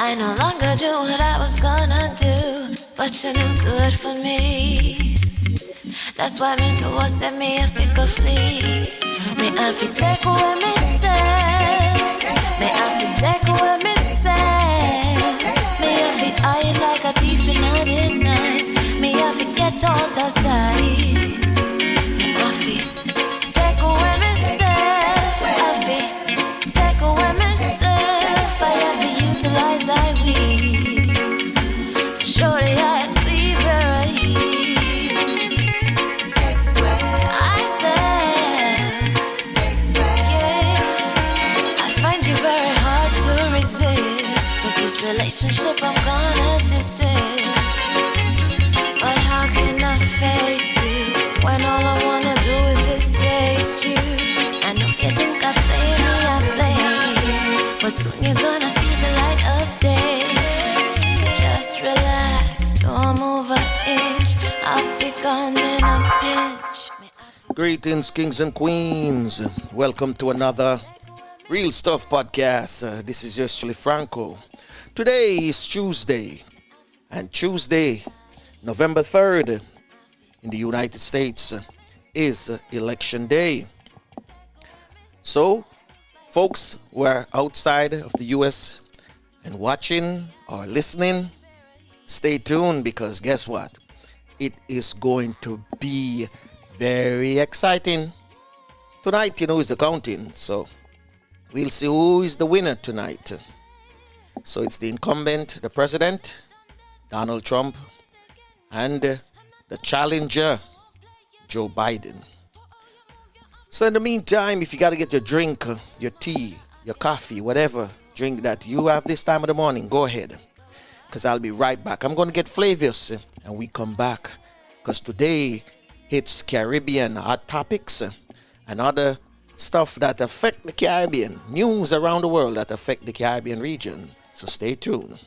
I no longer do what I was gonna do, but you're no good for me. That's why me know what set me if it could flee. Me have to take away me say. Me have to take away me say. Me have to hide like a thief in the night. Me have to get out of sight. Me have to take away myself. I have to take away myself. I have to utilize I wings. Surely I cleave your eyes. I said, yeah, I find you very hard to resist, but this relationship I'm gonna desist. But how can I face you when all I wanna do is just taste you? I know you think I play me, I play you, but soon you're gonna see the light of day. Just relax, don't move an inch. I'll be gone in a pinch. Greetings, kings and queens. Welcome to another Real Stuff podcast. This is yours, Flavius Franco. Today is Tuesday, and Tuesday, November 3rd, in the United States, is election day. So, folks who are outside of the US and watching or listening, stay tuned, because guess what? It is going to be very exciting. Tonight, is the counting, so we'll see who is the winner tonight. So it's the incumbent, the president, Donald Trump, and the challenger, Joe Biden. So in the meantime, if you got to get your drink, your tea, your coffee, whatever drink that you have this time of the morning, go ahead, because I'll be right back. I'm going to get Flavius, and we come back, because today it's Caribbean hot topics and other stuff that affect the Caribbean, news around the world that affect the Caribbean region. So stay tuned.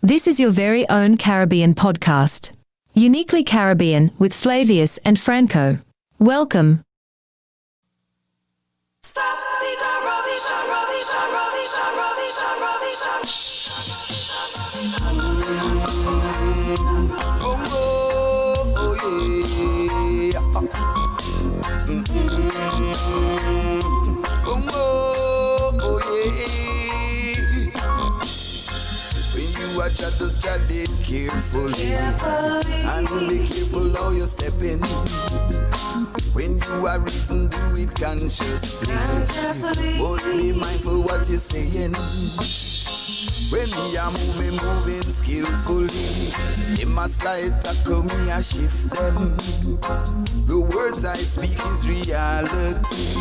This is your very own Caribbean podcast. Uniquely Caribbean with Flavius and Franco. Welcome. Just tread it carefully, and be careful how you step in. When you are reason, do it consciously, but be mindful what you're saying. When me a moving skillfully, they must like tackle me, I shift them. The words I speak is reality.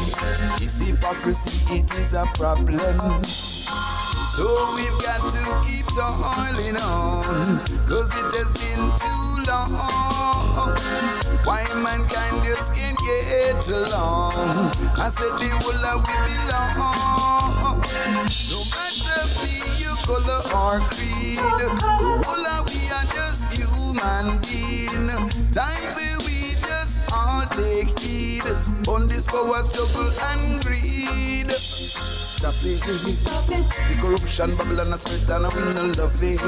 This hypocrisy, it is a problem. So we've got to keep toiling on, cause it has been too long. Why mankind just can't get along? I said the whole of we belong. No matter be your color or creed, the whole of we are just human being. Time for we just all take heed on this power struggle and greed. Stop it. The corruption bubble and a spread and we no love it.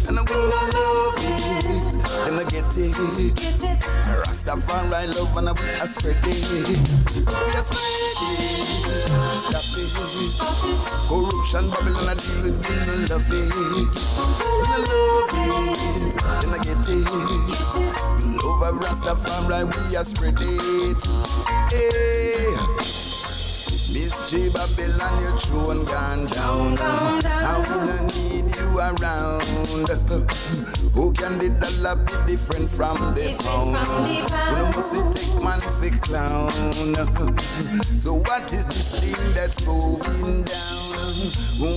And we no love it. Then I get it. Rastafari love and we a spread it. We a spread it. Stop it. Corruption bubble and I deal with we no love it. We no love it. Then I get it. Love power Rastafari, we are spread it. Hey. Miss J Babylon, your throne gone down. And we no need you around. Who can the dollar be different from the pound? We no must take man for clown. So what is this thing that's going down?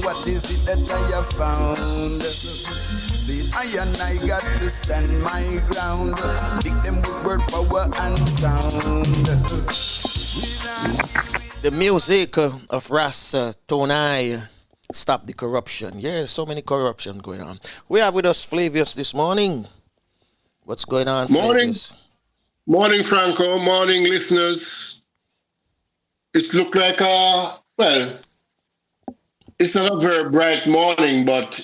What is it that I have found? See, I and I got to stand my ground. Pick them with word, power and sound. The music of Ras Tonai stop the corruption. Yeah, so many corruption going on. We have with us Flavius this morning. What's going on, Flavius? Morning, Franco. Morning, listeners. It's look like it's not a very bright morning, but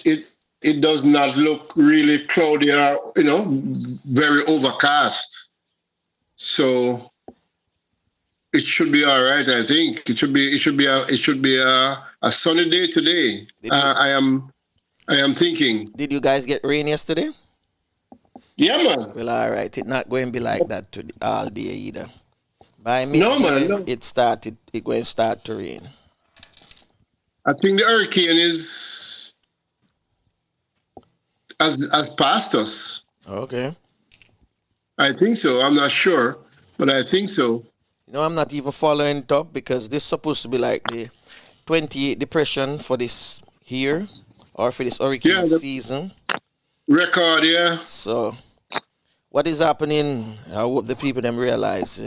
it does not look really cloudy or, very overcast. So it should be all right. I think it should be a sunny day today. I am thinking. Did you guys get rain yesterday? Yeah, man. Well, all right. It's not going to be like that all day either. By midday, No. It going to start to rain. I think the hurricane has passed us. Okay. I think so. I'm not sure, but I think so. I'm not even following it up because this is supposed to be like the 28 depression for this year or for this hurricane season. Record, yeah. So, what is happening? I hope the people them realize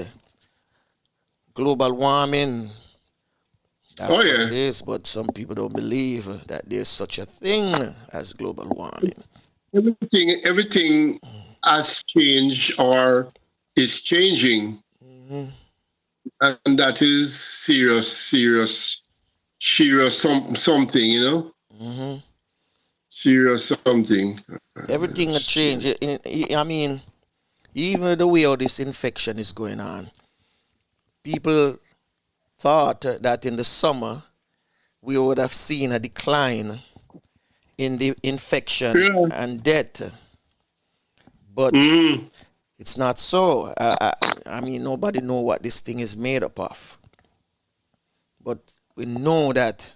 global warming. That's what it is, but some people don't believe that there's such a thing as global warming. Everything has changed or is changing. Mm-hmm. And that is serious something, Mm-hmm. Serious something. Everything has changed. I mean, even the way how this infection is going on, people thought that in the summer we would have seen a decline in the infection and death. But it's not so. I mean, nobody know what this thing is made up of. But we know that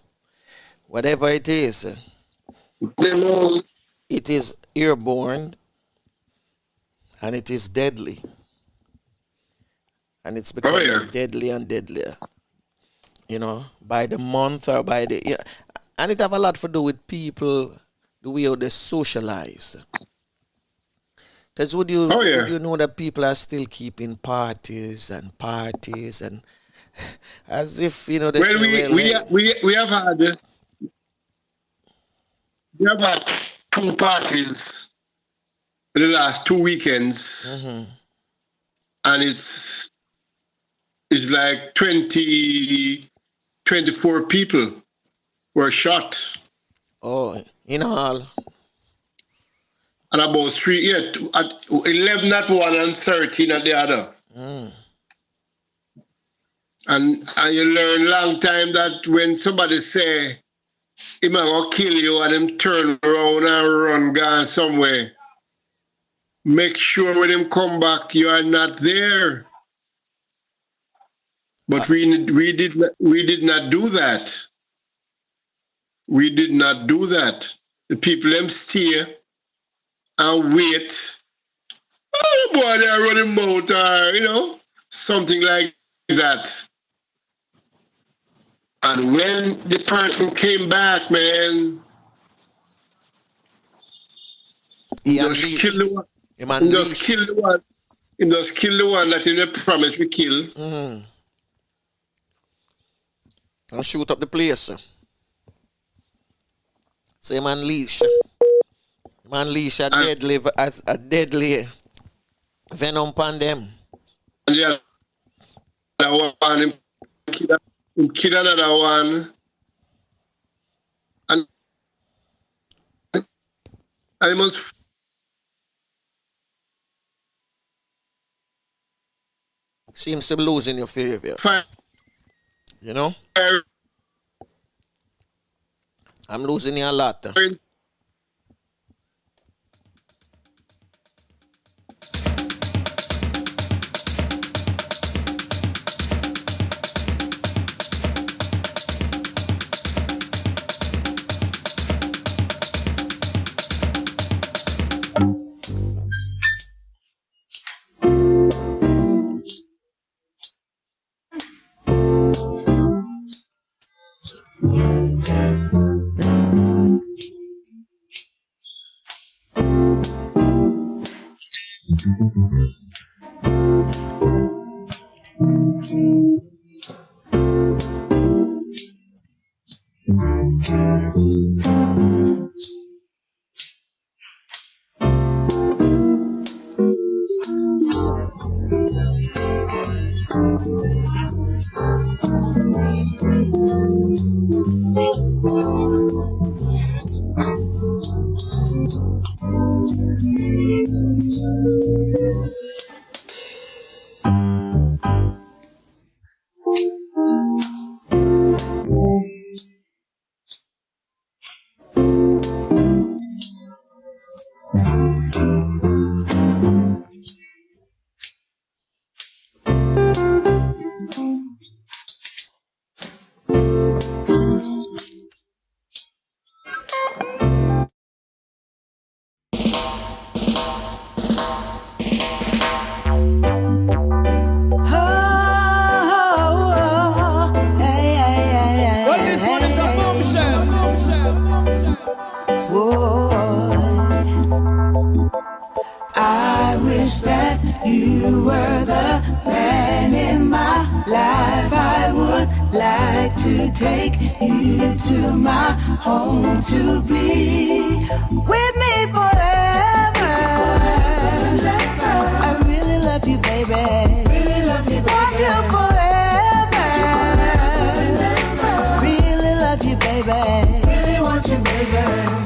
whatever it is airborne and it is deadly. And it's becoming deadlier and deadlier. By the month or by the year. And it have a lot to do with people, the way how they socialize. Because would you know that people are still keeping parties and as if we have had 2 parties in the last 2 weekends, and it's like 24 people were shot. Oh, in all. And about 11 at one and 13 at the other. And you learn long time that when somebody say, "Him gonna kill you," and him turn around and run gone somewhere, make sure when him come back, you are not there. But we did not do that. We did not do that. The people them stay and wait. Oh boy, they're running mouth or something like that. And when the person came back, man, he just killed the one. He just killed the one. He just killed the one that he promised to kill. And shoot up the place. So him unleash a deadly venom upon them. And the other one, him kill another one. And I must seems to be losing your favor. I'm losing you a lot. I wish that you were the man in my life. I would like to take you to my home to be with me forever. I really love you, baby. Really love you, baby. Want you forever. Really love you, baby. Really want you, baby.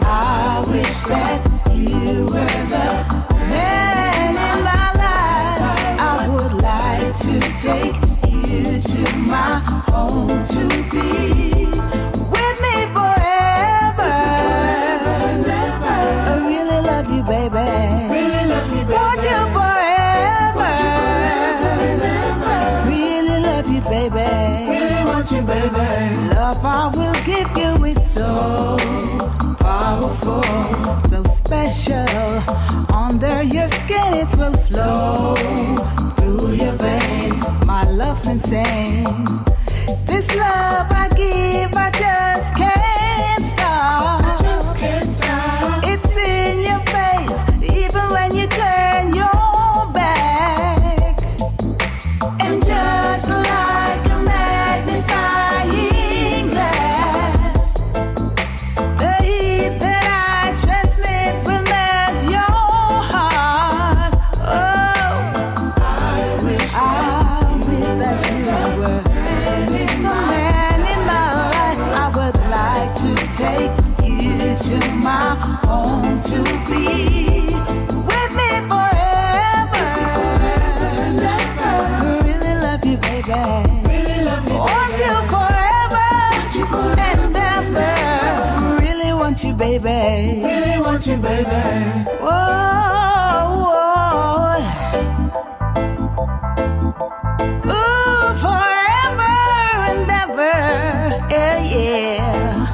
I wish that you were the man in my life. I would like to take you to my home to be with me forever. I really love you, baby. Really love you, baby. Want you forever. Really love you, baby. Really want you, baby. Love I will give you is so powerful, so special. Under your skin it will flow through your veins. My love's insane. This love I give, I just can't stop. I just can't stop. It's in your face, even when you turn your back. And just like a magnifying glass, the heat that I transmit will melt your heart. Oh, I wish that you were the man in my life. I would like to take you to my home to be with me forever. Really love you, baby. Really love you, want you forever and ever. Really want you, baby. Really want you, baby. Whoa, whoa. Ooh, forever and ever. Yeah, yeah.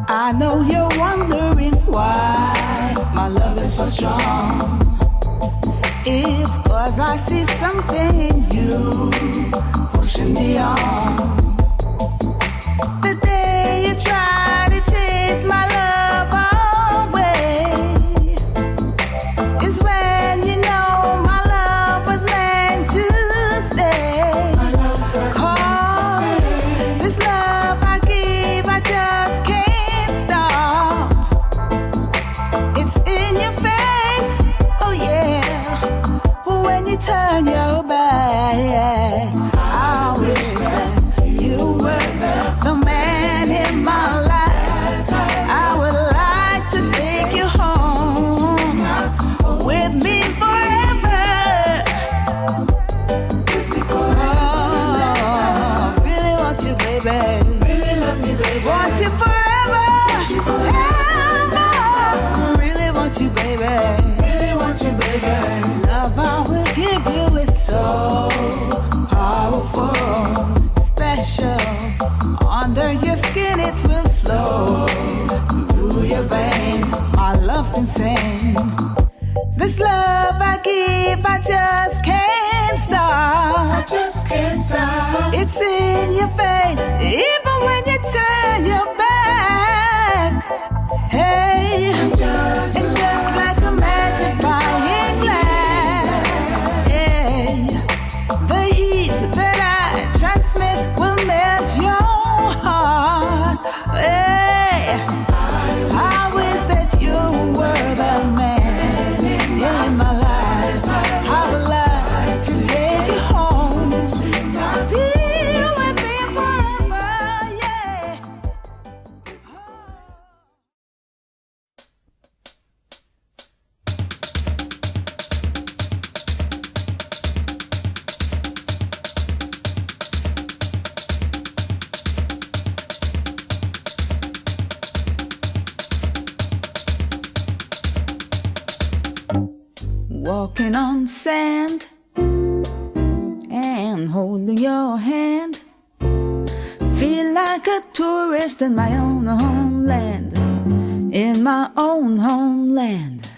I know you're wondering why my love is so strong. It's 'cause I see something in you pushing me on. The day you try to chase my love away is when you know my love was meant to stay. 'Cause this love I give, I just can't stop. It's in your face, oh yeah, when you turn your back. I wish that your face, even when you turn your back. Hey, and just like a magnifying glass, hey, the heat that I transmit will melt your heart. Hey, I wish that you were the man in my life. I would like to take you home, to be with me forever, yeah. Walking on sand and holding your hand, feel like a tourist in my own homeland, in my own homeland,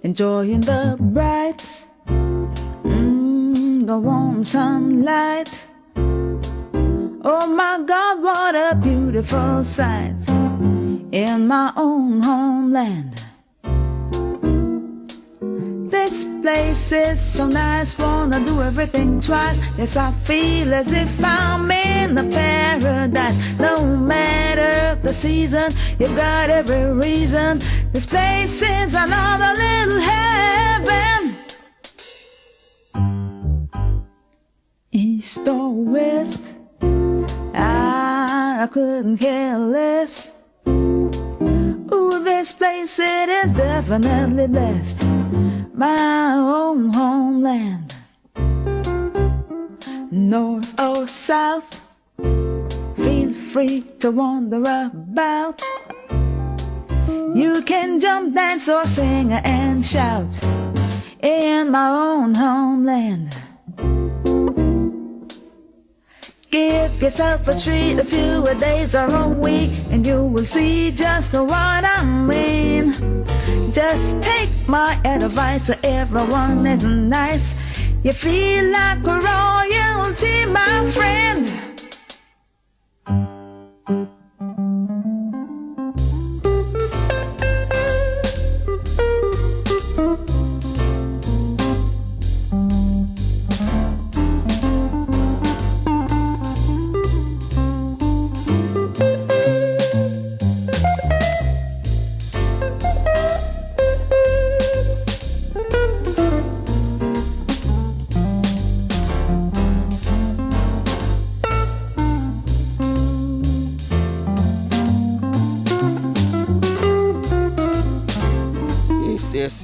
enjoying the bright, the warm sunlight. Oh my God, what a beautiful sight in my own homeland. This place is so nice, wanna do everything twice. Yes, I feel as if I'm in a paradise. No matter the season, you've got every reason. This place is another little heaven. East or west, I couldn't care less. Ooh, this place, it is definitely blessed. My own homeland. North or south, feel free to wander about. You can jump, dance, or sing and shout in my own homeland. Give yourself a treat, a few days or a week, and you will see just what I mean. Just take my advice, so everyone is nice. You feel like royalty, my friend.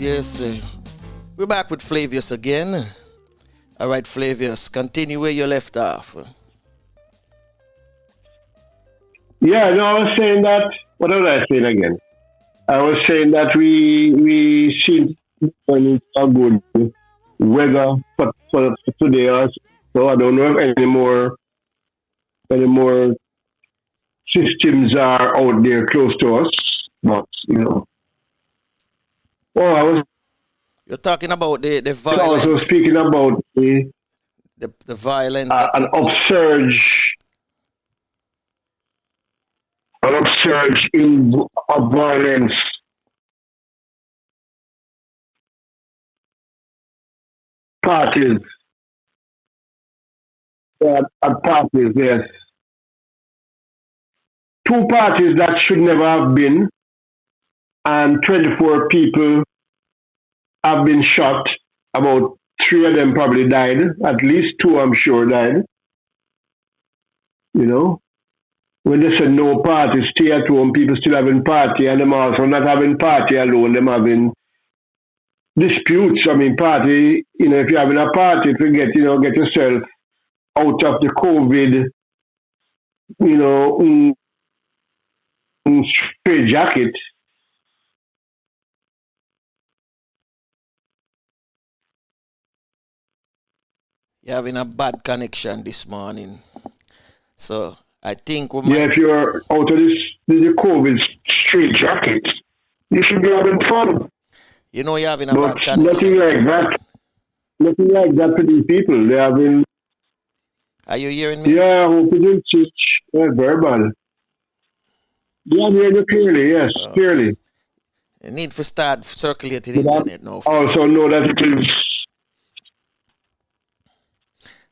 Yes. We're back with Flavius again. All right, Flavius, continue where you left off. Yeah, no, I was saying that. What was I saying again? I was saying that we seem to a good weather for today. So I don't know if any more systems are out there close to us, but you know. Oh, You're talking about the violence. Also speaking about the violence. An upsurge in violence. Parties. At parties, yes. Two parties that should never have been, and 24 people have been shot. About 3 of them probably died. At least 2, I'm sure, died. You know? When they say no party, stay at home, people still having party, and them also not having party alone, them having disputes. I mean, party, you know, if you're having a party to get yourself out of the COVID, you know, straight jacket. You're having a bad connection this morning. So I think we might... Yeah, if you're out of the COVID straight jacket, you should be having fun. You know you're having a bad connection. Nothing like that. Nothing like that to these people. They're having Are you hearing me? Yeah, I hope you didn't teach verbal. Yeah, I'm hearing you clearly, yes, clearly. You need to start circulating But I internet now, friend. also know that it is.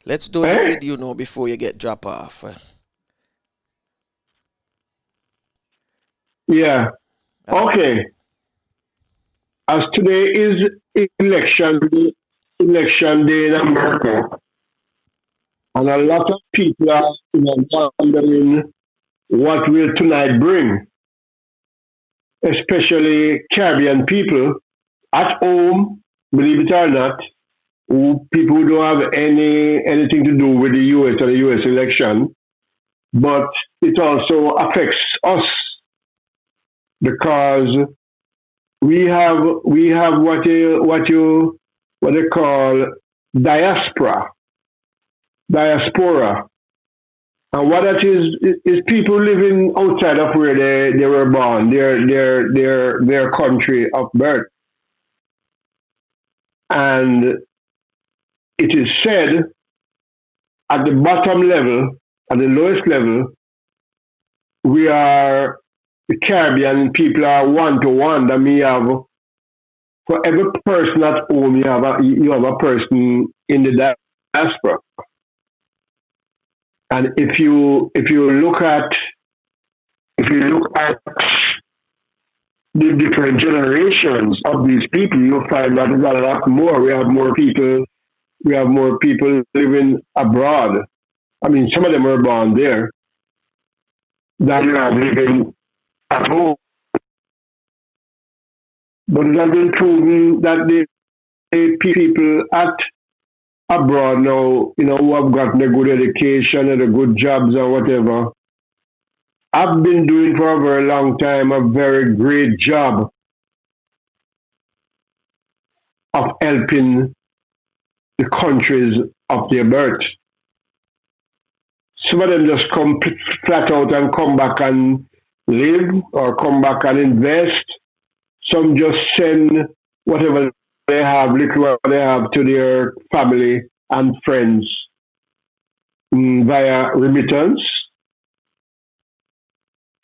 Let's do the Eh? did you know before you get drop off. Yeah. All right. Okay. As today is election day in America, and a lot of people are wondering what will tonight bring, especially Caribbean people at home, believe it or not, people who don't have anything to do with the US or the US election, but it also affects us because we have what they call diaspora, and what that is people living outside of where they were born, their country of birth, and it is said at the bottom level, at the lowest level, we are the Caribbean people are 1 to 1. That means you have for every person at home, you have a person in the diaspora. And if you look at the different generations of these people, you'll find that there's a lot more. We have more people living abroad. I mean, some of them were born there than are living at home. But it has been proven that the people at abroad now, who have gotten a good education and a good jobs or whatever, have been doing for a very long time a very great job of helping the countries of their birth. Some of them just come flat out and come back and live or come back and invest. Some just send whatever they have, little what they have to their family and friends via remittance.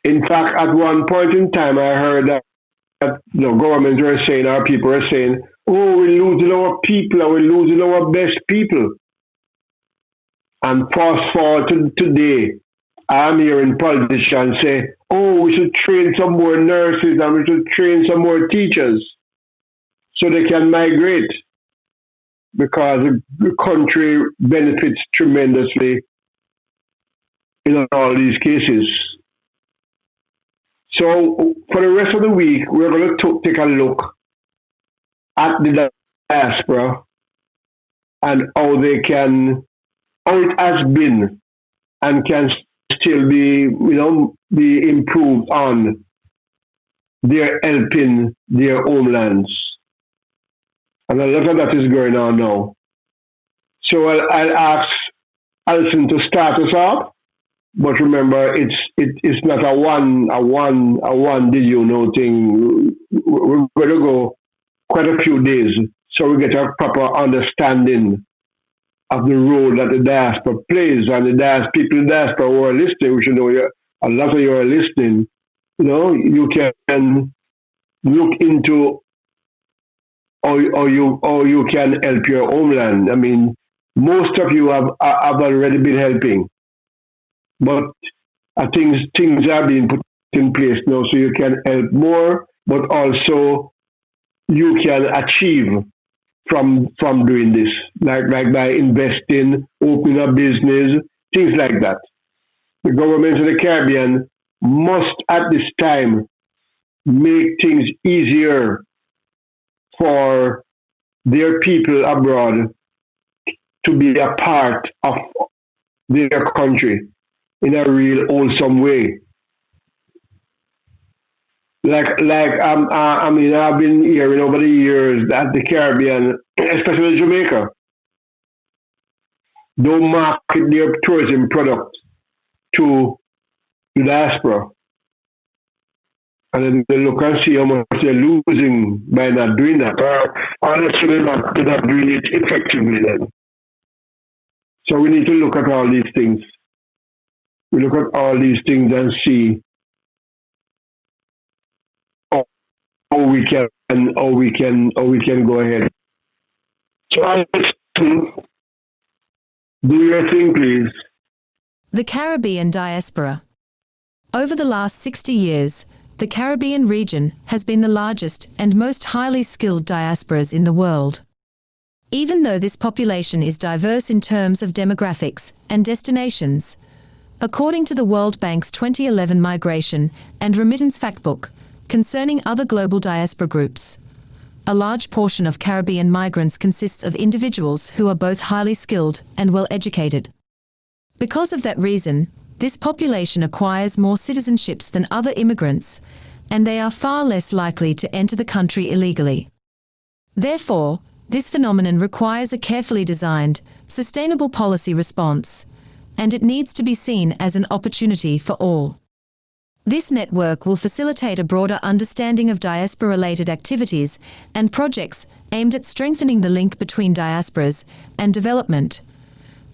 In fact, at one point in time, I heard that governments were saying, our people were saying, oh, we're losing our people, and we're losing our best people. And fast forward to today, I'm hearing politicians say, oh, we should train some more nurses and we should train some more teachers so they can migrate because the country benefits tremendously in all these cases. So for the rest of the week, we're going to take a look at the diaspora and how it has been and can still be improved on their helping their homelands. And a lot of that is going on now. So I'll ask Alison to start us off. But remember, it's not a one did you know thing. We're going to go quite a few days so we get a proper understanding of the role that the diaspora plays, and people in the diaspora who are listening, we should know a lot of you are listening. You can look into how you can help your homeland. I mean, most of you have already been helping, but things are being put in place now, so you can help more, but also you can achieve from doing this, like by investing, opening a business, things like that. The governments of the Caribbean must, at this time, make things easier for their people abroad to be a part of their country in a real wholesome way. I've been hearing over the years that the Caribbean, especially Jamaica, don't market their tourism product to the diaspora. And then they look and see how much they're losing by not doing that. Or honestly, they're not doing it effectively then. So we need to look at all these things. We look at all these things and see how we can go ahead. So do your thing, please. The Caribbean diaspora. Over the last 60 years, the Caribbean region has been the largest and most highly skilled diasporas in the world. Even though this population is diverse in terms of demographics and destinations, according to the World Bank's 2011 Migration and Remittance Factbook, concerning other global diaspora groups, a large portion of Caribbean migrants consists of individuals who are both highly skilled and well educated. Because of that reason, this population acquires more citizenships than other immigrants, and they are far less likely to enter the country illegally. Therefore, this phenomenon requires a carefully designed, sustainable policy response, and it needs to be seen as an opportunity for all. This network will facilitate a broader understanding of diaspora-related activities and projects aimed at strengthening the link between diasporas and development,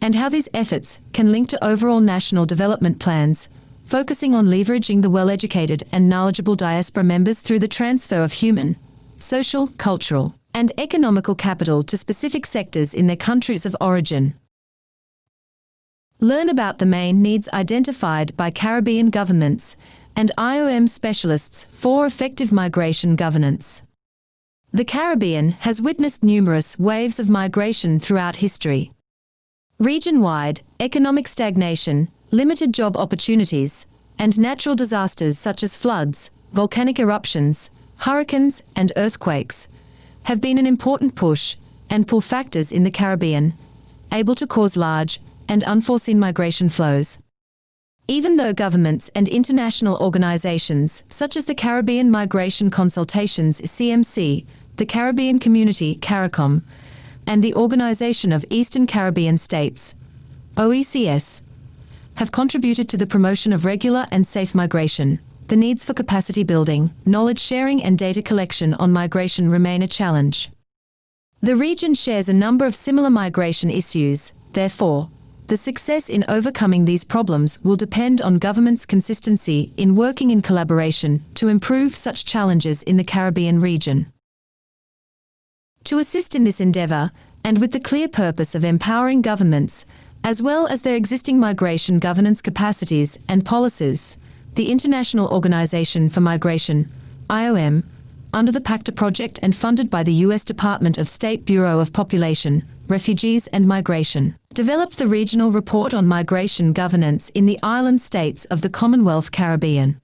and how these efforts can link to overall national development plans, focusing on leveraging the well-educated and knowledgeable diaspora members through the transfer of human, social, cultural, and economical capital to specific sectors in their countries of origin. Learn about the main needs identified by Caribbean governments and IOM specialists for effective migration governance. The Caribbean has witnessed numerous waves of migration throughout history. Region-wide, economic stagnation, limited job opportunities, and natural disasters such as floods, volcanic eruptions, hurricanes, and earthquakes have been an important push and pull factors in the Caribbean, able to cause large and unforeseen migration flows. Even though governments and international organizations such as the Caribbean Migration Consultations (CMC), the Caribbean Community (CARICOM), and the Organization of Eastern Caribbean States (OECS) have contributed to the promotion of regular and safe migration, the needs for capacity building, knowledge sharing, and data collection on migration remain a challenge. The region shares a number of similar migration issues, therefore, the success in overcoming these problems will depend on governments' consistency in working in collaboration to improve such challenges in the Caribbean region. To assist in this endeavor, and with the clear purpose of empowering governments, as well as their existing migration governance capacities and policies, the International Organization for Migration, IOM, under the PACTA project and funded by the U.S. Department of State Bureau of Population, Refugees and Migration, developed the Regional Report on Migration Governance in the Island States of the Commonwealth Caribbean.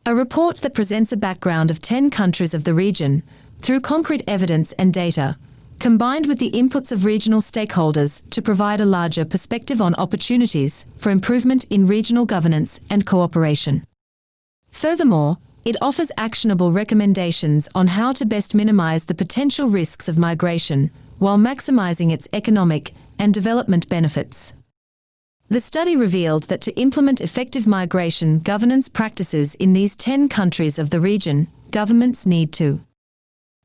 A report that presents a background of 10 countries of the region, through concrete evidence and data, combined with the inputs of regional stakeholders to provide a larger perspective on opportunities for improvement in regional governance and cooperation. Furthermore, it offers actionable recommendations on how to best minimize the potential risks of migration while maximizing its economic and development benefits. The study revealed that to implement effective migration governance practices in these 10 countries of the region, governments need to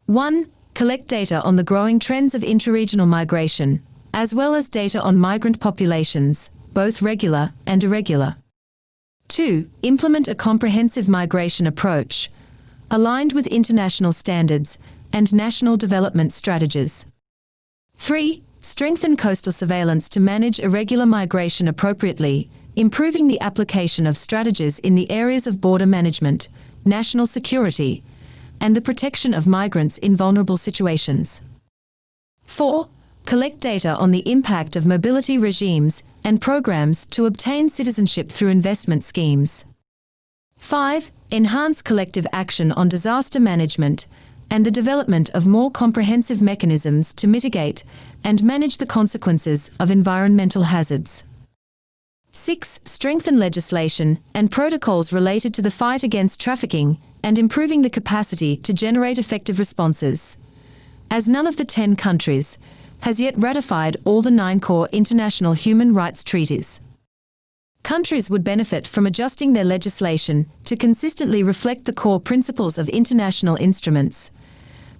1. Collect data on the growing trends of interregional migration, as well as data on migrant populations, both regular and irregular. 2. Implement a comprehensive migration approach, aligned with international standards and national development strategies. 3. Strengthen coastal surveillance to manage irregular migration appropriately, improving the application of strategies in the areas of border management, national security, and the protection of migrants in vulnerable situations. 4. Collect data on the impact of mobility regimes and programs to obtain citizenship through investment schemes. 5. Enhance collective action on disaster management and the development of more comprehensive mechanisms to mitigate and manage the consequences of environmental hazards. 6. Strengthen legislation and protocols related to the fight against trafficking and improving the capacity to generate effective responses, as none of the 10 countries has yet ratified all the 9 core international human rights treaties. Countries would benefit from adjusting their legislation to consistently reflect the core principles of international instruments,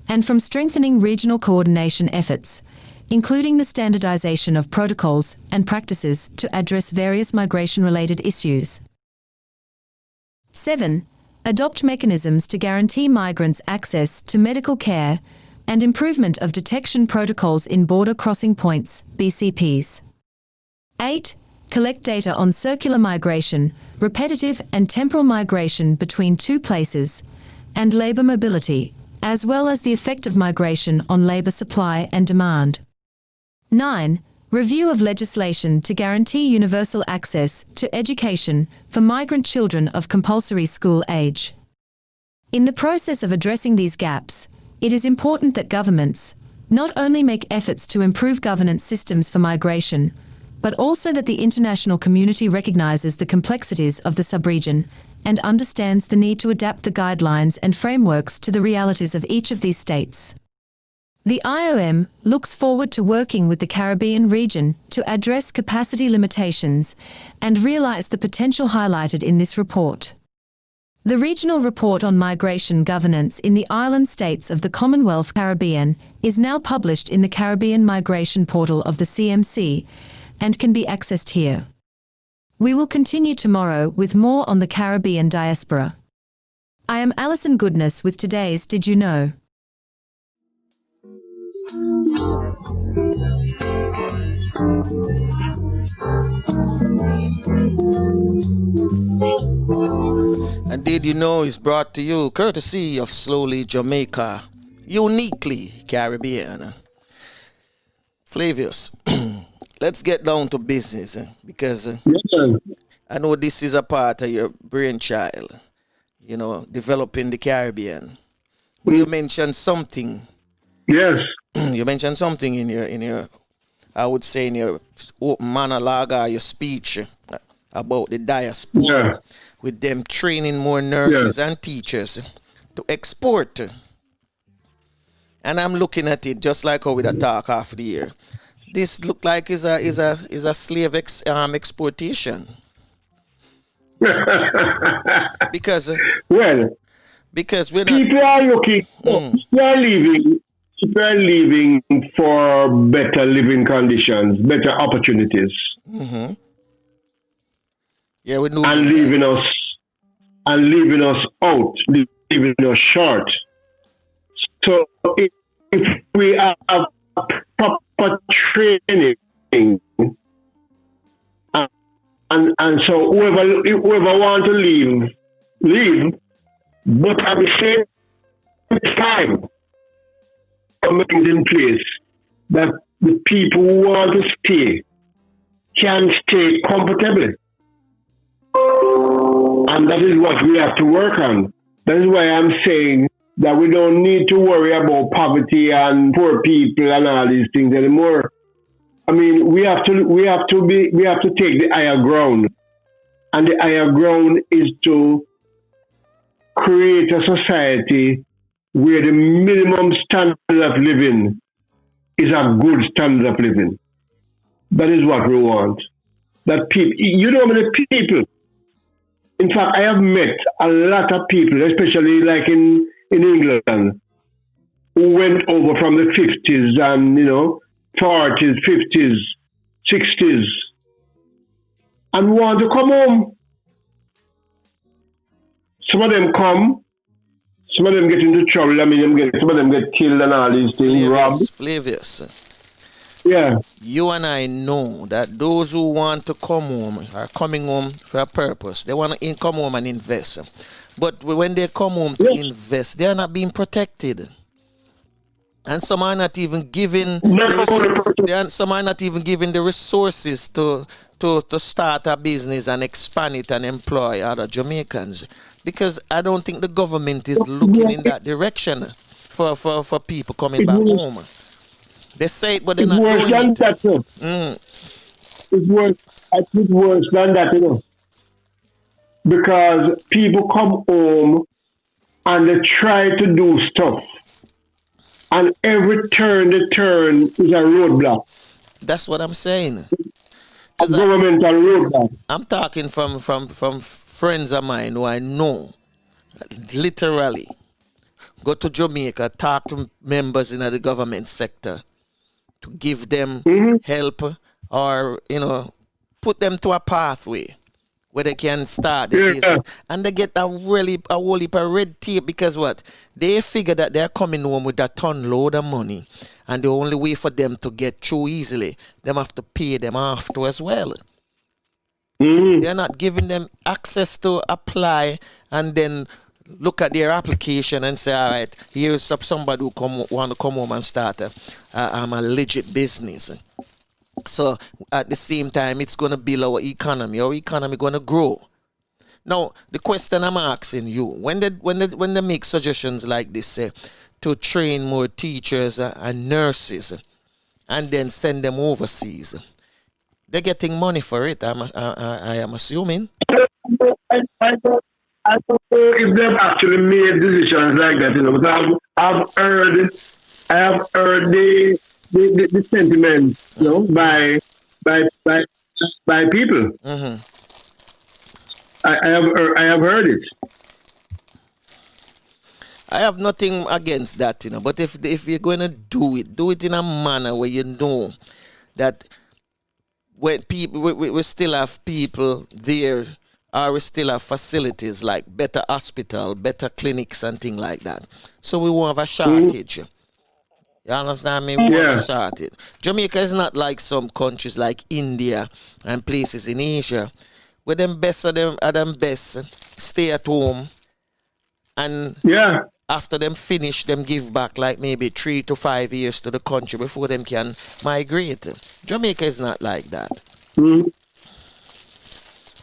and from strengthening regional coordination efforts, including the standardization of protocols and practices to address various migration-related issues. 7. Adopt mechanisms to guarantee migrants access to medical care and improvement of detection protocols in border crossing points, BCPs. 8. Collect data on circular migration, repetitive and temporal migration between two places, and labor mobility, as well as the effect of migration on labor supply and demand. 9. Review of legislation to guarantee universal access to education for migrant children of compulsory school age. In the process of addressing these gaps, it is important that governments not only make efforts to improve governance systems for migration, but also that the international community recognizes the complexities of the subregion and understands the need to adapt the guidelines and frameworks to the realities of each of these states. The IOM looks forward to working with the Caribbean region to address capacity limitations and realize the potential highlighted in this report. The Regional Report on Migration Governance in the Island States of the Commonwealth Caribbean is now published in the Caribbean Migration Portal of the CMC and can be accessed here. We will continue tomorrow with more on the Caribbean diaspora. I am Alison Goodness with today's Did You Know? And Did You Know is brought to you courtesy of Slowly Jamaica, uniquely Caribbean. Flavius, let's get down to business because I know this is a part of your brainchild, developing the Caribbean. But you mentioned something. Yes. You mentioned something in your I would say in your monologue or your speech about the diaspora, with them training more nurses and teachers to export. And I'm looking at it just like how we talk half the year. This look like is a slave exportation. because we're not, people are looking, people are leaving for better living conditions, better opportunities. Mm-hmm. Yeah, we know. And leaving us out, leaving us short. So if we have proper training, and so whoever want to leave, but at the same time, things in place that the people who want to stay can stay comfortably. And that is what we have to work on. That is why I'm saying that we don't need to worry about poverty and poor people and all these things anymore. I mean, we have to take the higher ground. And the higher ground is to create a society where the minimum standard of living is a good standard of living. That is what we want. That people, many people. In fact, I have met a lot of people, especially like in England, who went over from the 50s and, 40s, 50s, 60s, and want to come home. Some of them come, some of them get into trouble. I mean, some of them get killed and all these things, robbed. Flavius. Yeah. You and I know that those who want to come home are coming home for a purpose. They want to come home and invest. But when they come home to invest, they are not being protected. And some are not even given the resources to start a business and expand it and employ other Jamaicans. Because I don't think the government is looking in that direction for people coming back home. They say it, but they're not doing it. It's worse than that, Because people come home and they try to do stuff. And every turn they turn is a roadblock. That's what I'm saying. A governmental roadblock. I'm talking from friends of mine who I know, literally, go to Jamaica, talk to members in the government sector, to give them help or, put them to a pathway where they can start their business. And they get a whole heap of red tape because what? They figure that they're coming home with a ton load of money. And the only way for them to get through easily, them have to pay them after as well. They're not giving them access to apply and then look at their application and say, all right, here's somebody who want to come home and start a legit business. So at the same time, it's going to build our economy. Our economy going to grow. Now, the question I'm asking you, when they make suggestions like this, to train more teachers and nurses and then send them overseas, they're getting money for it, I am assuming. I don't know if they've actually made decisions like that, but I have heard the sentiment, by people. I have heard it. I have nothing against that, but if you're going to do it in a manner where you know that when people we still have people there, or we still have facilities like better hospital, better clinics and things like that. So we won't have a shortage. You understand me? We won't have a shortage. Jamaica is not like some countries like India and places in Asia where them best of them best stay at home and after them finish, them give back like maybe 3 to 5 years to the country before them can migrate. Jamaica is not like that.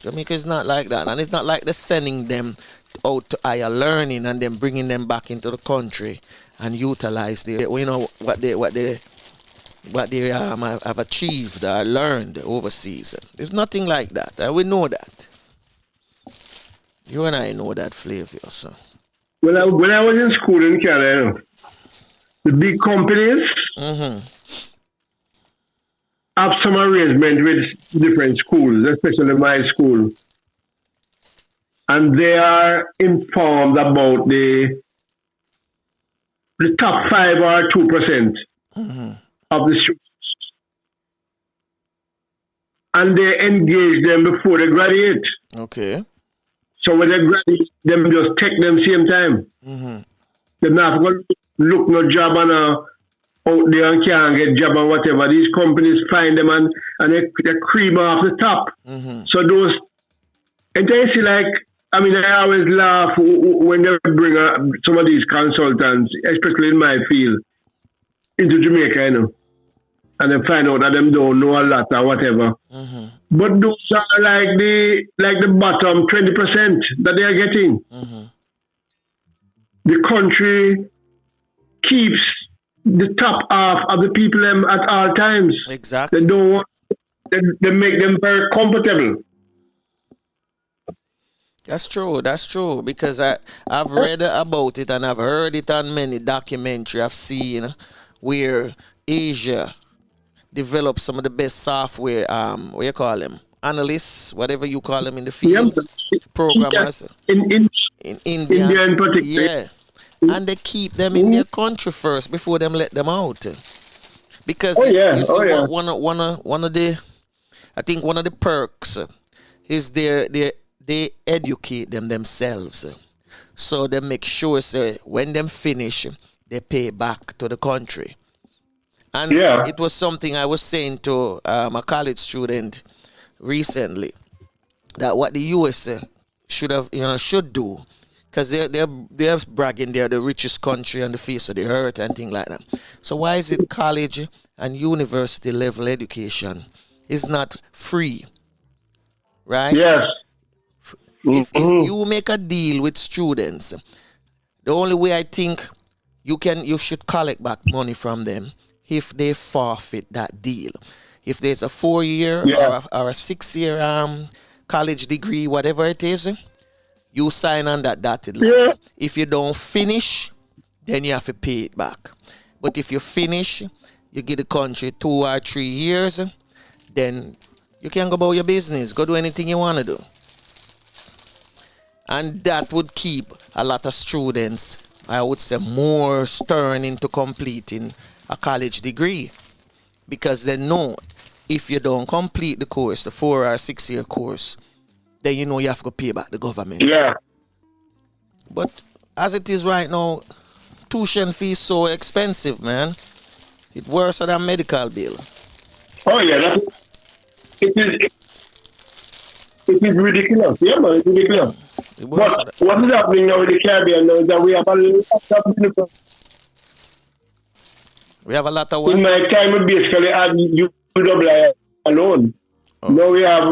Jamaica is not like that. And it's not like they're sending them out to higher learning and then bringing them back into the country and utilize what they have achieved or learned overseas. There's nothing like that. And we know that. You and I know that, Flavius. So. When I was in school in Canada, the big companies have some arrangement with different schools, especially my school. And they are informed about the top 5 or 2% of the students. And they engage them before they graduate. Okay. So when they graduate, them just take them same time. They're not going to look no job and out there and can't get job and whatever. These companies find them and they cream off the top. So those, and they see like, I mean, I always laugh when they bring some of these consultants, especially in my field, into Jamaica, and they find out that them don't know a lot or whatever. But those are like the bottom 20% that they are getting. The country keeps the top half of the people at all times. Exactly. They don't want, they make them very comfortable. That's true, because I've read about it and I've heard it on many documentaries I've seen where Asia developed some of the best software, what you call them? Analysts, whatever you call them in the field, programmers. In India in particular. Yeah. And they keep them in their country first before them let them out. Because you see, one of the, I think one of the perks is they educate them themselves. So they make sure when them finish, they pay back to the country. And it was something I was saying to a college student recently, that what the US should do, because they're bragging they're the richest country on the face of the earth and things like that. So why is it college and university level education is not free? Right? Yes. If you make a deal with students, the only way I think you should collect back money from them if they forfeit that deal. If there's a 4-year or a 6-year college degree, whatever it is, you sign on that dotted line. If you don't finish, then you have to pay it back. But if you finish, you give the country 2 or 3 years, then you can go about your business, go do anything you want to do. And that would keep a lot of students, I would say, more stern into completing a college degree. because they know if you don't complete the course, the 4 or 6 year course, then you know you have to pay back the government. Yeah. But as it is right now, tuition fees so expensive, man. It's worse than medical bill. Oh yeah, it is ridiculous. Yeah, man, it's ridiculous. But what is happening now in the Caribbean now is that we have a lot of We have a lot of what? In my time, we basically had UWI alone. Oh. Now we have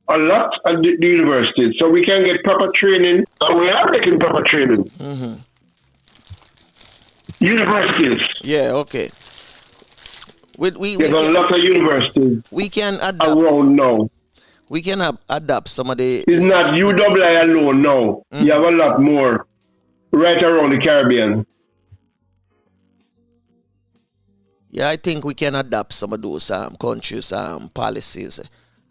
a lot at the universities, so we can get proper training, and we are getting proper training. Mm-hmm. Universities. Yeah, okay. There's a lot of universities we can adapt around now. We can adapt some of the. It's not UWI alone now. Mm-hmm. You have a lot more right around the Caribbean. Yeah, I think we can adapt some of those countries' policies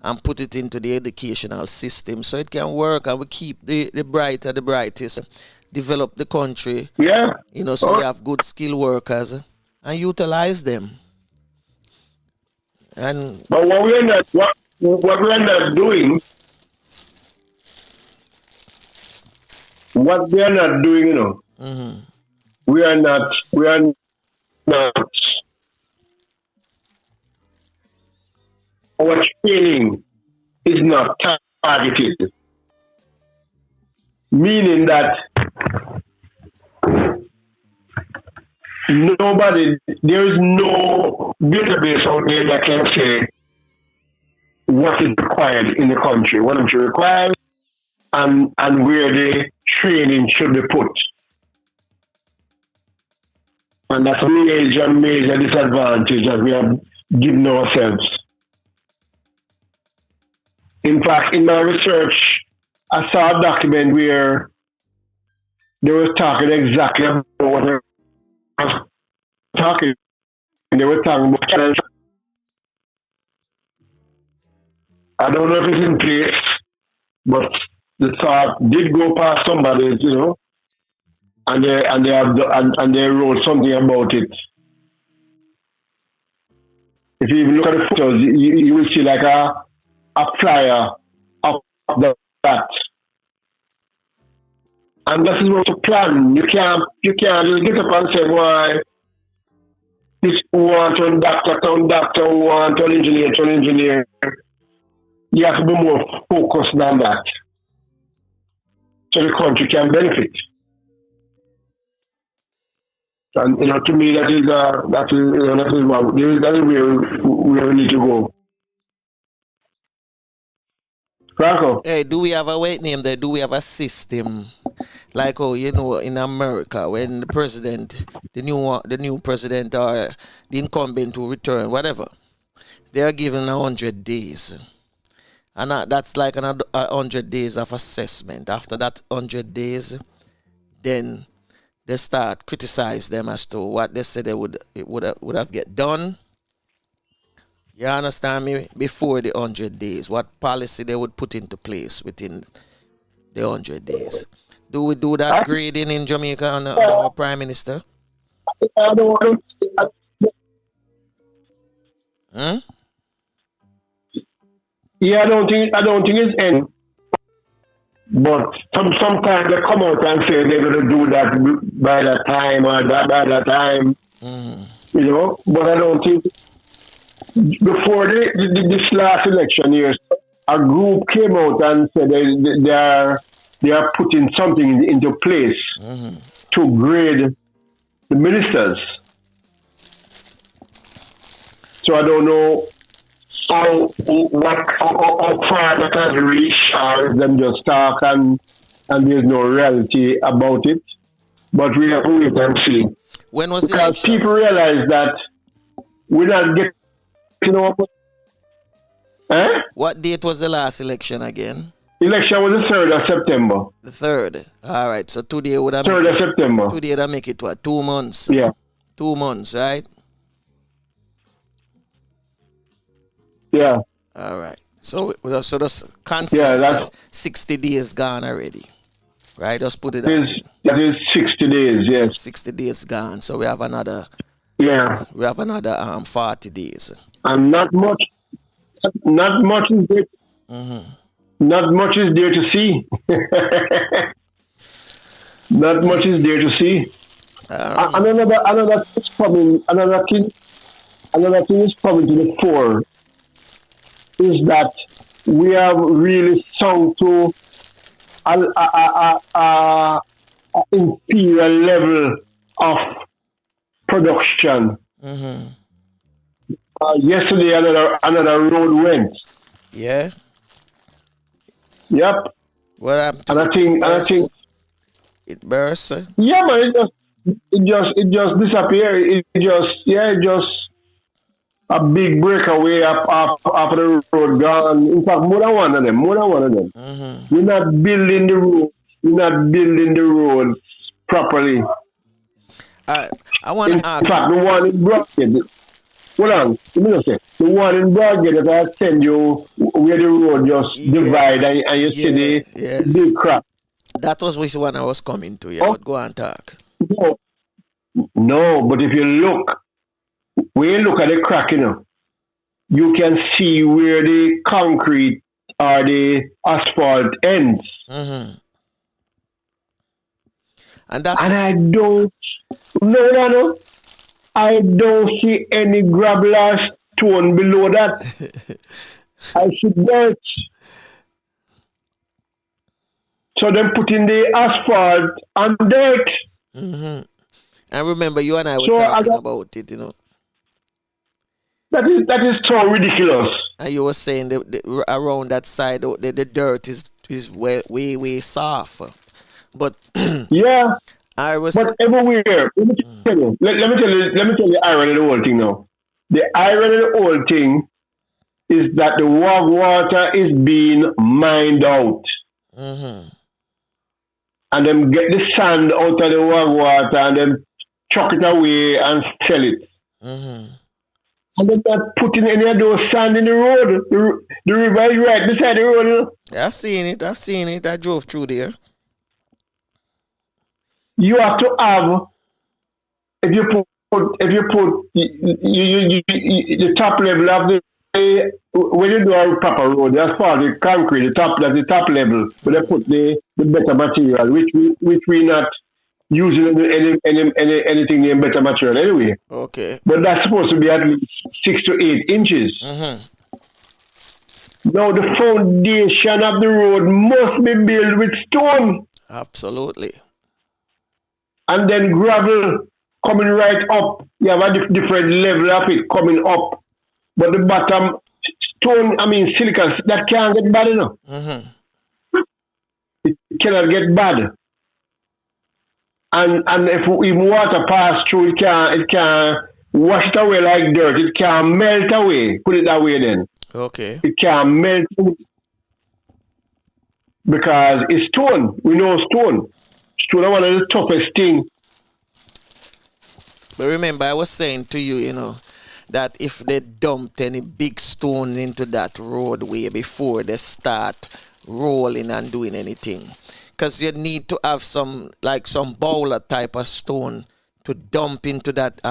and put it into the educational system so it can work, and we keep the brighter, the brightest, develop the country. Yeah. You know, so we have good skilled workers and utilize them. And but what we're not doing, what they are not doing, you know, mm-hmm. we are not. Our training is not targeted, meaning that there is no database out there that can say what is required in the country, what is required, and where the training should be put. And that's a major disadvantage that we have given ourselves. In fact, in my research, I saw a document where they were talking exactly about what they were talking. They were talking about. I don't know if it's in place, but the thought did go past somebody, you know, and they wrote something about it. If you even look at the photos, you will see like a flyer of that. And this is what to plan. You can't just get up and say, why this want to doctor, want to engineer. You have to be more focused than that. So the country can benefit. And you know, to me that is where we need to go. Franco. Hey, do we have a weight name there? Do we have a system? Like, oh, you know, in America, when the president, the new president or the incumbent will return, whatever, they are given 100 days. And that's like 100 days of assessment. After that 100 days, then they start criticize them as to what they said would have get done. You understand me? Before the 100 days, what policy they would put into place within the 100 days. Do we do that grading in Jamaica on our Prime Minister? I don't want to. Yeah, I don't think it's end. But sometimes they come out and say they're going to do that by that time or by that time. You know, but I don't think. Before this last election years, a group came out and said they are putting something into place to grade the ministers. So I don't know how far that has reached, or them just talk and there's no reality about it. But we have to wait and see. When was because election? People realize that we're not getting. What date was the last election again? Election was the 3rd of September. The 3rd. All right. So today would have 3rd of September. Today that make it what? 2 months. Yeah. 2 months, right? Yeah. All right. So the concept 60 days gone already. Right? Just put it out. That is 60 days, yes. 60 days gone. So we have another. Yeah. We have another 40 days. And not much is there, not much is there to see. Not much is there to see. Another thing is coming. Another thing is coming to the fore is that we have really sunk to a inferior level of production. Yesterday, another road went. Yeah. Yep. What happened to And I think, it burst? yeah, man, it just disappeared. It just a big breakaway after the road gone. In fact, more than one of them. We're not building the road. We're not building the roads properly. I want In to ask. fact, the one in Broadgate, hold on, let me just say, the one in Broadgate that I send you where the road just divide and you see the big crack. That was which one I was coming to, Oh, but go and talk. no, but if you look, when you look at the crack, you can see where the concrete or the asphalt ends. And I don't, no, I don't see any gravel or stone below that. I see dirt. So then putting the asphalt on dirt. And remember, you and I were talking about it, That is so ridiculous. And you were saying around that side, the dirt is way soft. But yeah, I was. But everywhere, let me tell you, let me tell you the irony of the whole thing now. The irony of the whole thing is that the WAG water is being mined out. And then get the sand out of the WAG water and then chuck it away and sell it. And they're not putting any of those sand in the road. The river is right beside the road. I've seen it. I drove through there. You have to have, if you put the top level of the, when you do a proper road, that's part of the concrete, that's the top level, but they put the better material, which we not using anything in better material anyway. Okay. But that's supposed to be at least 6 to 8 inches. Now the foundation of the road must be built with stone. Absolutely. And then gravel coming right up. You have a different level of it coming up. But the bottom stone, silicon, that can't get bad enough. It cannot get bad. And if even water pass through, it can wash it away like dirt. It can melt away. Put it that way then. Okay. It can melt because it's stone. We know stone. Stone is one of the toughest things. But remember, I was saying to you, that if they dumped any big stone into that roadway before they start rolling and doing anything, because you need to have some boulder type of stone to dump into that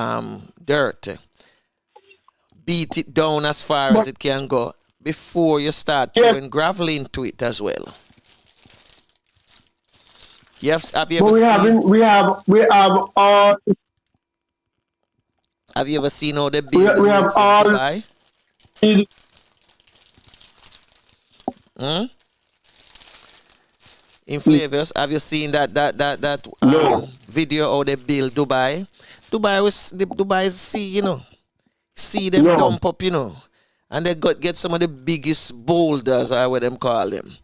dirt, beat it down as far as it can go before you start throwing gravel into it as well. Have you ever seen how they build the roads in Dubai? In Flavius, have you seen that video how they build Dubai? Dubai is see them dump up, and they get some of the biggest boulders, or what them call them,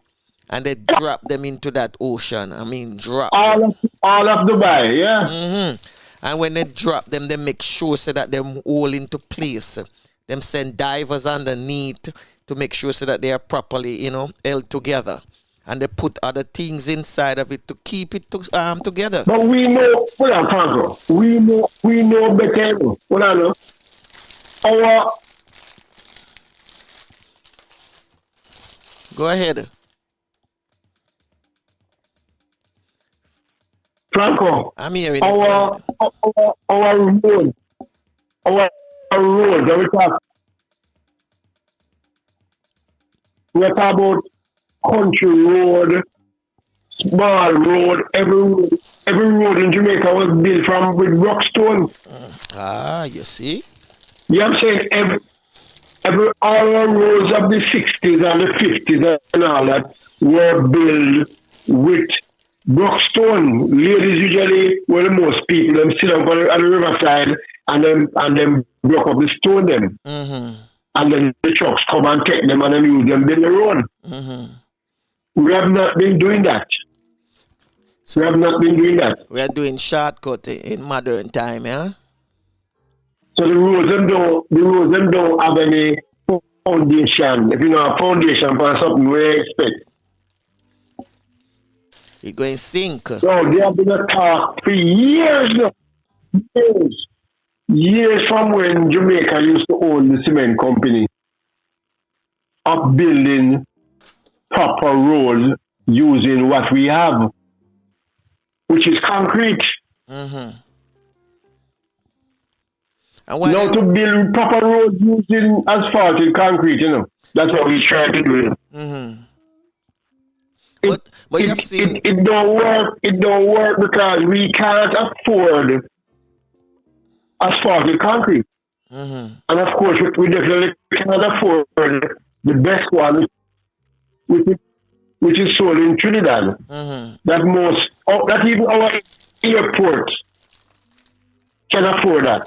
and they drop them into that ocean. Drop all of Dubai, yeah. And when they drop them, they make sure so that them all into place. Them send divers underneath to make sure so that they are properly, held together. And they put other things inside of it to keep it together. But we know, Franco, we know better. Go ahead. Franco, I'm hearing our road, that we talk, We're talking about country road, small road, every road in Jamaica was built from with rock stone. You see? You know what I'm saying? Every all the roads of the 60s and the 50s and all that were built with Brookstone. Ladies usually were the most people. Them sit up on the riverside and them broke up the stone them. And then the trucks come and take them and then use them build the road. We have not been doing that. So we have not been doing that. We are doing shortcut in modern time, yeah? So the roads them don't have any foundation. If you know a foundation for something we expect. You're going sink. So they have been a talk for years now. Years from when Jamaica used to own the cement company of building proper roads using what we have, which is concrete. Now to build proper roads using asphalt and concrete, that's what we try to do. But you have seen it don't work. It don't work because we can't afford asphalt and concrete. And of course, we definitely cannot afford the best one, which is sold in Trinidad. That even our airports can afford that.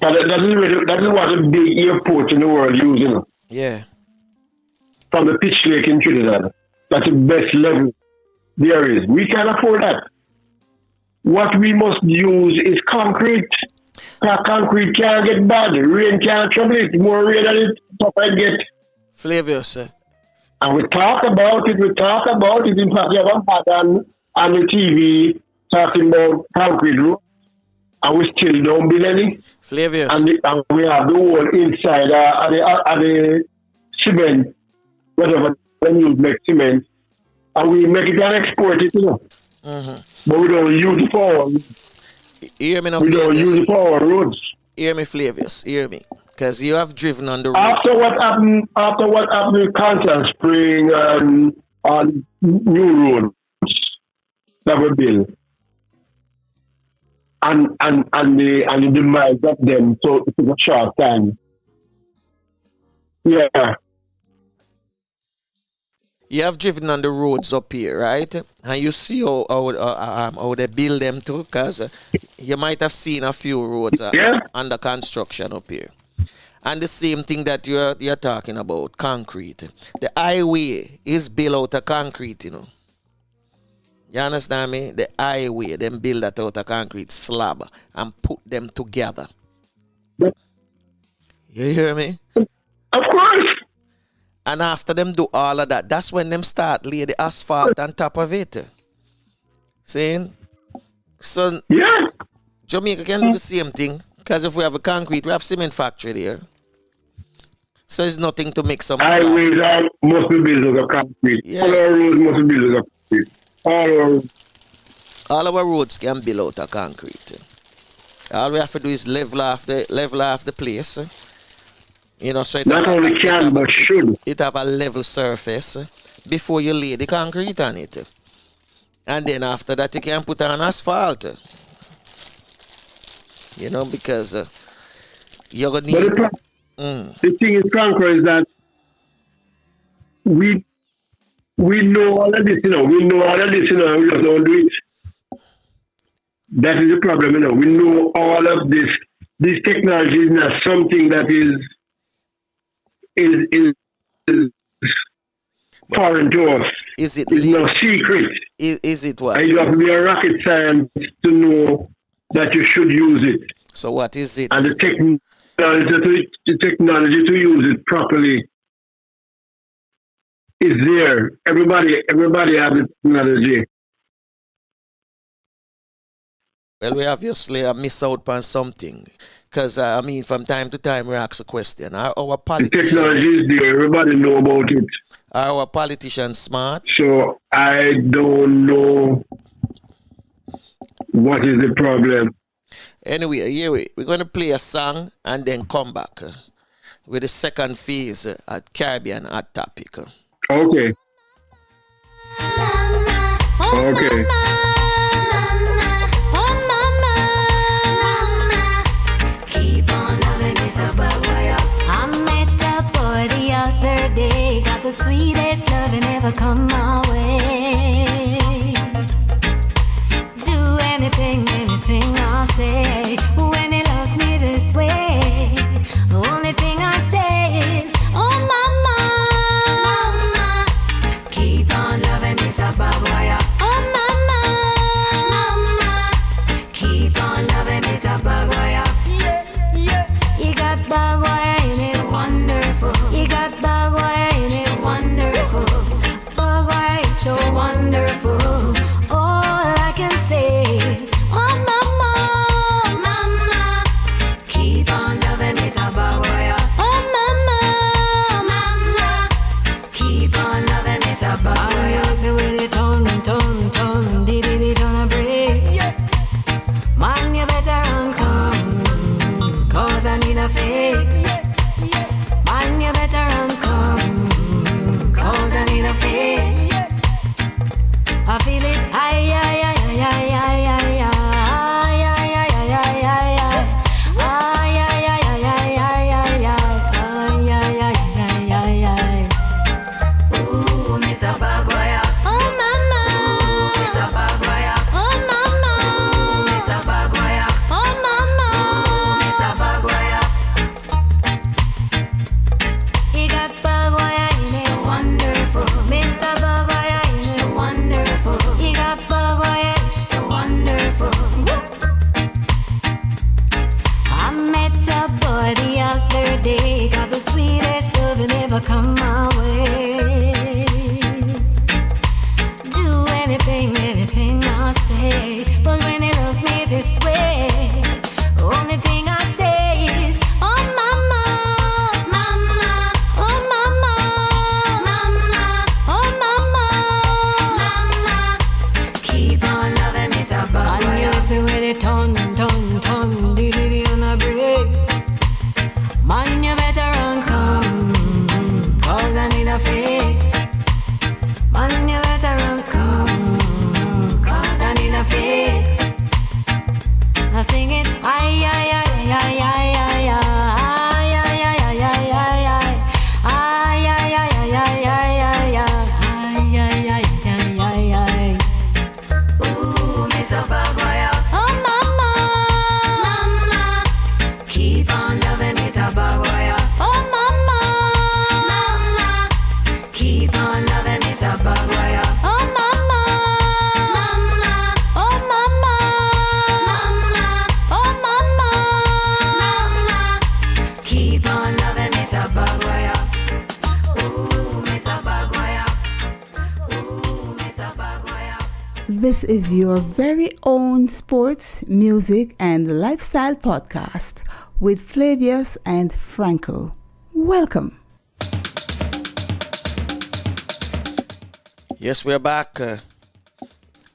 That is what a big airport in the world uses. Yeah. From the Pitch Lake in Trinidad. That's the best level there is. We can't afford that. What we must use is concrete. Concrete can't get bad. Rain can't trouble it. More rain than it, tougher it get. Flavius. And we talk about it. In fact, you have a man on the TV talking about concrete roads. And we still don't build any. Flavius. And we have the whole inside of the cement, whatever when you make cement, and we make it and export it, But we don't use it for we don't use it for our roads. Hear me, Flavius. Hear me. Because you have driven on the road. After what happened with Constant Spring and new roads that were built. And the demise of them, so it took a short time. Yeah. You have driven on the roads up here, right? And you see how they build them too, because you might have seen a few roads under construction up here. And the same thing that you're talking about, concrete. The highway is built out of concrete, You understand me? The highway, them build that out of concrete slab and put them together. You hear me? Of course. And after them do all of that, that's when them start lay the asphalt on top of it. Saying? So Jamaica can do the same thing. Because if we have a concrete, we have cement factory there. So it's nothing to make some highways must be built out of concrete. Yeah. All our roads must be built out of concrete. All our roads can be built out of concrete. All we have to do is level off the place. So it not only can but should. It have a level surface before you lay the concrete on it. And then after that you can put on asphalt. Because you're gonna need the thing is, Franco, is that we know all of this, We know all of this, and we just don't do it. That is the problem, We know all of this. This technology is not something that is foreign to us. It's no secret. Is it what? And you have to be a rocket scientist to know that you should use it. So what is it? And the technology to use it properly is there. Everybody has the technology. Well, we obviously miss out on something. Because, from time to time we ask a question. Are our politicians... The technology is there. Everybody know about it. Are our politicians smart? So, I don't know what is the problem. Anyway, we're going to play a song and then come back. with the second phase at Caribbean Hot Topic. Okay. Okay. Keep on loving me so bad, I met a boy the other day, got the sweetest loving ever come my way. Do anything I say when he loves me this way. The only thing I say is, oh mama, mama, keep on loving me so bad, oh mama, mama, keep on loving me so bad, you got bad wire in it, so wonderful. You got bad wire in it, so wonderful. Bad wire, so wonderful. All I can say is, oh mama, mama, keep on loving me so bad wire. Oh mama, mama, keep on loving me so bad wire. Love me with it, ton, dee ton break. Man, you better run, come, cause I need a fix. Man, you better run, come, cause I need a fix. I feel it, ay, ay, ay, ay, ay, ay, ay, ay, ay, ay, ay, ay, ay, ay. Ay, ay, ay, ay, ay, ay, ay, ay, ay, ay, ay, ay, ay. Ooh, Miss Abagoya. Oh, mama. Ooh, Miss Abagoya. Oh, mama. Ooh, Miss Abagoya. Oh, mama. Ooh, Miss Abagoya. He got Bagoya in it. So wonderful. Mr. Bagoya in it. So wonderful. He got Bagoya. So wonderful. I met a boy the other day, got the sweetest loving ever come my way. Do anything I say, but when he loves me this way, the only thing I say is, oh mama, mama, oh mama, mama, oh mama, mama, keep on loving me so bad. And you hit me with it, ton, dee on the breaks. Man, you better run, come, cause I need a fix. Man, you better run, come, cause I need a fix. I sing it, ay, ay, ay, ay, ay, ay, ay, ay, ay, ay, ay, ay, ay. Ay, ay, ay, ay, ay, ay, ay, ay. Ay, ay, ay, ay, ay, ay. Ooh, Miss Abagoya. Oh, mama, mama, keep on loving Miss Abagoya. Oh, mama, mama, keep on loving Miss Abagoya. Oh, mama, mama, oh, mama, mama, oh, mama, mama, keep on loving Miss Abagoya. Ooh, Miss Abagoya. Ooh, Miss Abagoya. This is your very own sports, music, and lifestyle podcast with Flavius and Franco. Welcome. Yes, we're back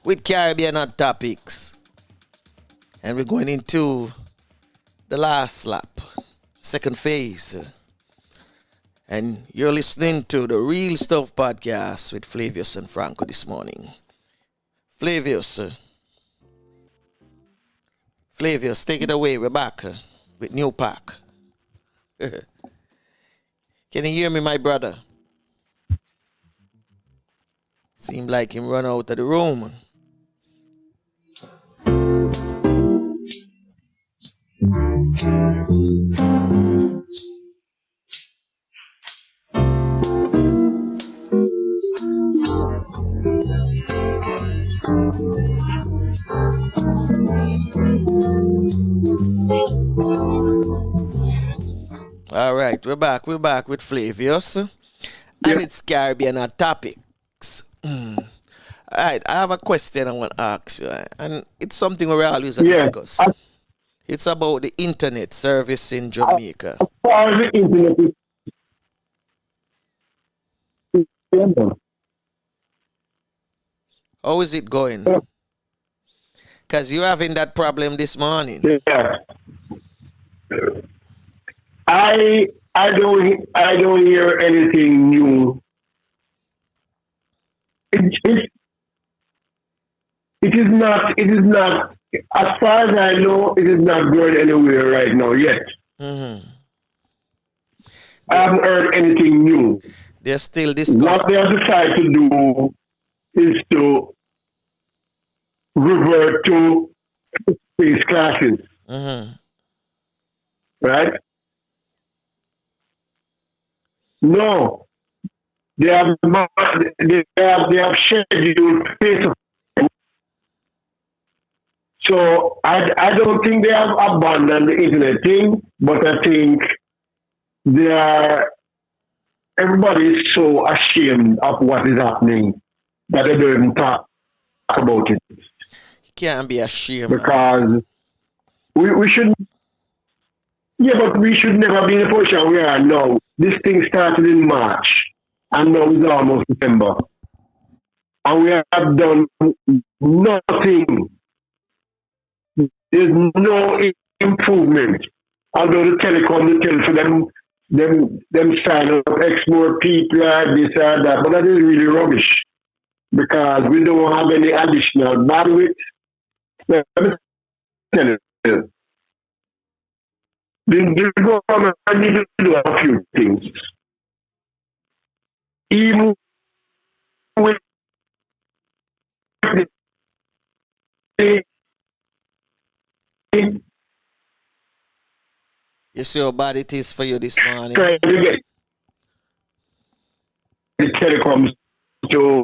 with Caribbean Hot Topics. And we're going into the last lap, second phase. And you're listening to the Real Stuff Podcast with Flavius and Franco this morning. Flavius, take it away. We're back with New Pack. Can you hear me, my brother? Seemed like him run out of the room. All right, we're back with Flavius. And it's Caribbean Hot Topics. All right, I have a question I want to ask you. And it's something we always discuss. It's about the internet service in Jamaica. As far as the internet is, how is it going? Because you're having that problem this morning. yeah. I I don't hear anything new. It, it, it is not, as far as I know, it is not going anywhere right now yet. Mm-hmm. I They, haven't heard anything new. they're still What they discussing. have decided to do is to revert to these classes, Mm-hmm. right? No, they have scheduled face. So I don't think they have abandoned the internet thing, but I think they are everybody is so ashamed of what is happening that they don't even talk about it Can't be ashamed, man. because we should, yeah, but we should never be in the position we are now. This thing started in March and now it's almost December and we have done nothing. There's no improvement. Although the tell for them sign up X more people, this or that, but that is really rubbish because we don't have any additional bandwidth. Let me tell you, the government need to do a few things. Even with the You see how bad it is for you this morning? trying to get the telecoms to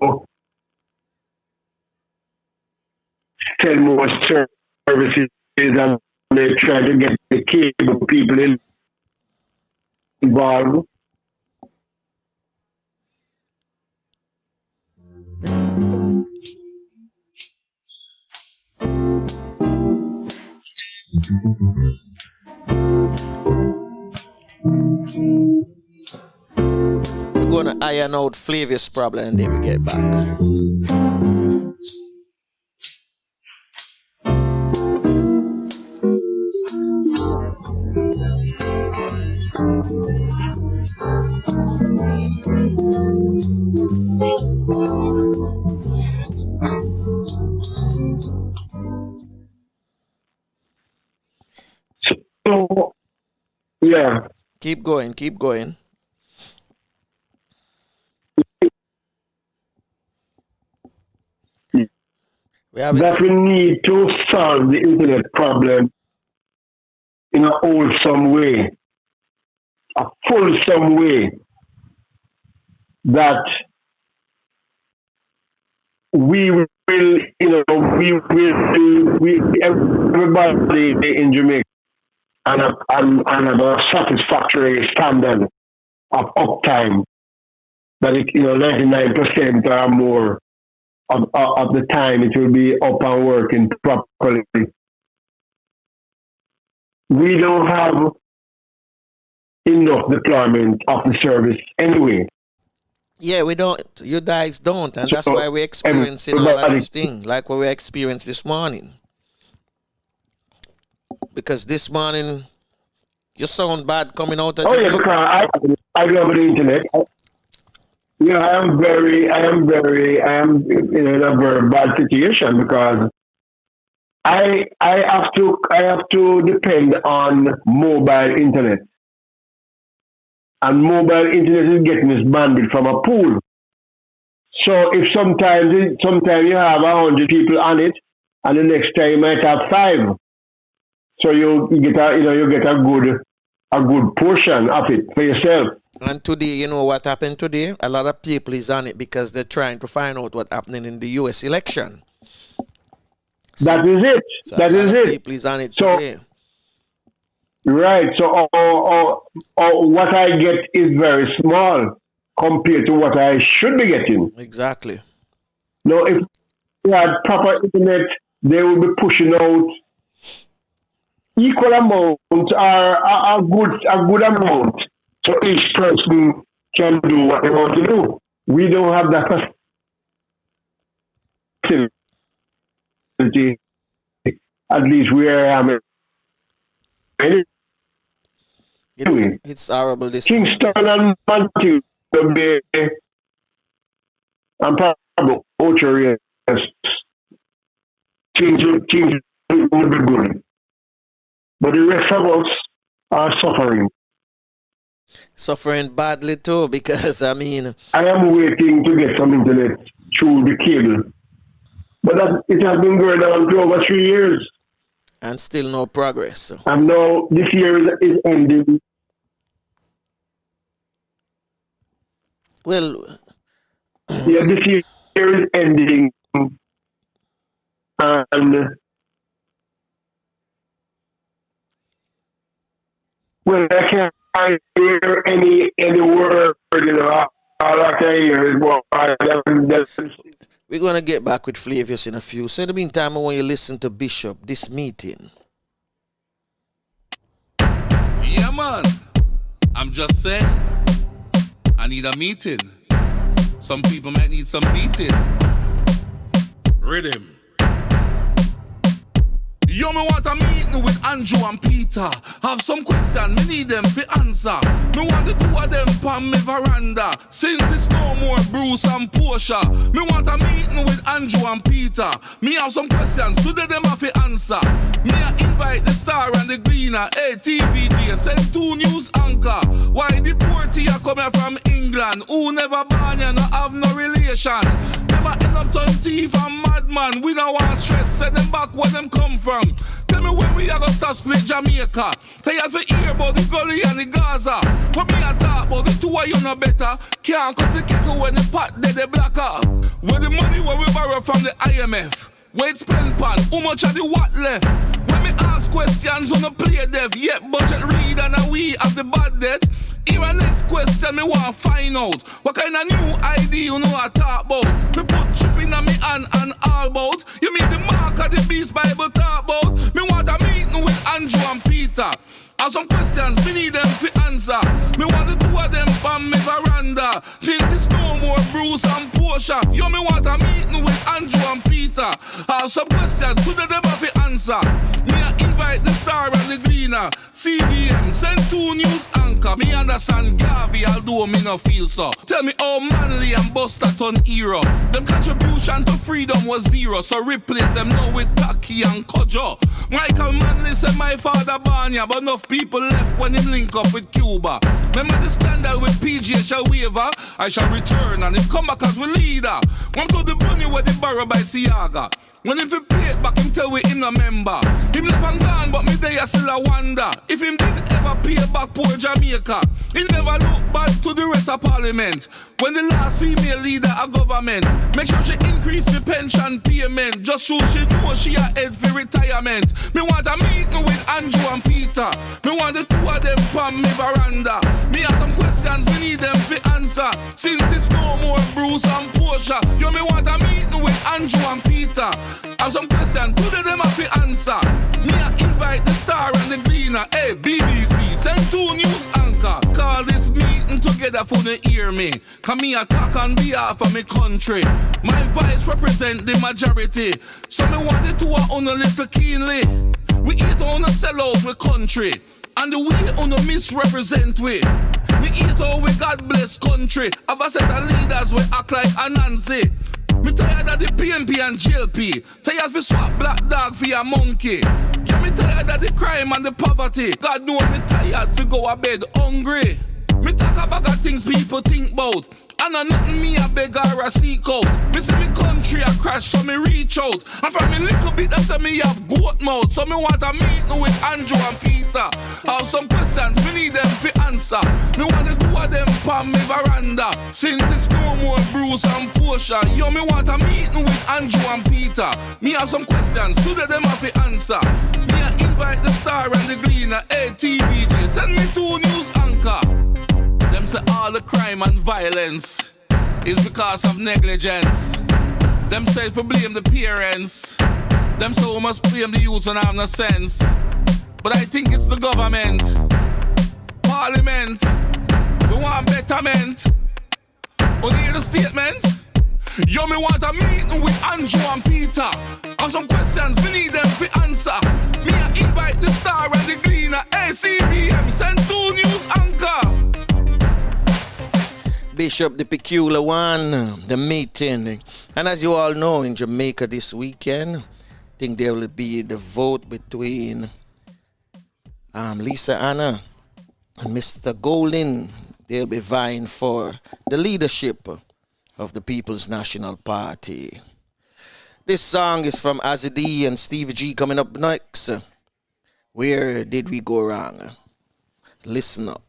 sell more services and they try to get the cable people involved. We're gonna iron out Flavius' problem and then we get back. So, yeah, Keep going, keep going. We haven't. that we need to solve the internet problem in a wholesome way, a fulsome way that we will, everybody in Jamaica and have a satisfactory standard of uptime that 99% or more of the time it will be up and working properly. We don't have enough deployment of the service anyway. Yeah, we don't. You guys don't, and that's So why we're experiencing all of everybody, this thing, like what we experienced this morning. Because this morning you sound bad coming out of oh yeah, because Jamaica. I go over the internet. Yeah, I am in a very bad situation because I have to depend on mobile internet, and mobile internet is getting its bandwidth from a pool. So if sometimes you have 100 people on it, and the next time you might have five, so you get a good portion of it for yourself. And today, you know what happened today? A lot of people is on it because they're trying to find out what's happening in the U.S. election. That See, is it. so a That lot is of it. people is on it So today. right. So what I get is very small compared to what I should be getting. Exactly. Now, if we had proper internet, they will be pushing out equal amount or a good amount, so each person can do what they want to do. We don't have that facility, at least where I am. It's horrible this Kingston and Montego Bay and probably Ocho, yes. Things will be good. But the rest of us are suffering. Suffering badly too, because I mean, I am waiting to get some internet through the cable. But it has been going on for over 3 years. And still no progress. So. And now this year is ending. Well, yeah, this year is ending. And well, I can't hear any word, all I can hear is what we're going to get back with Flavius in a few. So in the meantime, I want you to listen to Bishop, this meeting. Yeah, man. I'm just saying, I need a meeting. Some people might need some beating. Rhythm. Yo, me want a meeting with Andrew and Peter. Have some question, me need them for answer. Me want the two of them pan me veranda. Since it's no more Bruce and Portia. Me want a meeting with Andrew and Peter. Me have some questions, today them have to answer. Me a invite the Star and the Gleaner. Hey, TVG, send 2 news anchor. Why the poor tea coming from England? Who never born and no have no relation? Them a end up turn thief and madman. We don't want stress, send them back where them come from. Tell me when we are gonna stop split Jamaica. Tell you to hear about the Gully and the Gaza. What me a talk about, the two of you no better. Can't cause the kicker when the pot dead the blacker. Where the money where we borrow from the IMF. Where it's spent pan, how much of the what left? When me ask questions on the play dev, yet budget read and we have the bad debt. Here a next question me want find out. What kind of new ID you know I talk about? Me put chip in a me hand and all about. You mean the mark of the beast Bible talk about? Me want a meeting with Andrew and Peter. Have some questions, me need them to answer. Me want the two of them from me veranda. Since it's no more Bruce and Portia. Yo, me want a meeting with Andrew and Peter. Have some questions, today them have to answer. Me a invite the Star and the Gleaner. CBM, send 2 news anchor. Me understand Garvey, although me no feel so. Tell me how Manly and Buster turn hero. Them contribution to freedom was 0. So replace them now with Taki and Kojo. Michael Manley said my father born ya, but enough people left when him link up with Cuba. Remember the scandal with PJ shall waver. I shall return and him come back as we leader. Want to the bunny where they borrow by Siaga. When him fi pay it back, him tell we him no member. Him left and gone, but me there still a wonder. If him did ever pay back poor Jamaica, he never look back to the rest of Parliament. When the last female leader of government, make sure she increase the pension payment. Just so she know she a head for retirement. Me want a meeting with Andrew and Peter. Me want the two of them from me veranda. Me have some questions, we need them for answer. Since it's no more Bruce and Portia. Yo, me want a meeting with Andrew and Peter. Have some questions, today them have to answer. Me a invite the Star and the Gleaner. Hey, BBC, send 2 news anchor. Call this meeting together for the hear me. Come me attack on behalf of me country. My voice represent the majority. So me want the two of you listen keenly. We eat on a sell out with country. And the way on the misrepresent we. Me eat all we God bless country. Have a set of leaders we act like Anansi. Me tired of the PNP and GLP. Tired for swap black dog for your monkey. Yeah, me tired of the crime and the poverty. God know me tired for go a bed hungry. Me talk about things people think about. And I nothing me a beg or a seek out. Me see me country a crash so me reach out. And from me little bit them say me have goat mouth. So me want a meeting with Andrew and Peter. Have some questions, we need them for answer. Me want the two of them from me veranda. Since it's no more Bruce and Portia. Yo, me want a meeting with Andrew and Peter. Me have some questions, today them have to answer. Me a invite the Star and the Gleaner. Hey, TVJ, send me 2 news anchor. Them say all the crime and violence is because of negligence. Them say for blame the parents. Them say we must blame the youth and have no sense. But I think it's the government, Parliament. We want betterment. Or hear the statement? Yo, me want a meeting with Andrew and Peter. Have some questions, we need them for answer. Me a invite the Star and the Gleaner. Hey, CBM, send 2 news mash up the peculiar one, the meeting. And as you all know, in Jamaica this weekend, I think there will be the vote between Lisa Anna and Mr. Golding. They'll be vying for the leadership of the People's National Party. This song is from Azzy and Stevie G coming up next. Where did we go wrong? Listen up.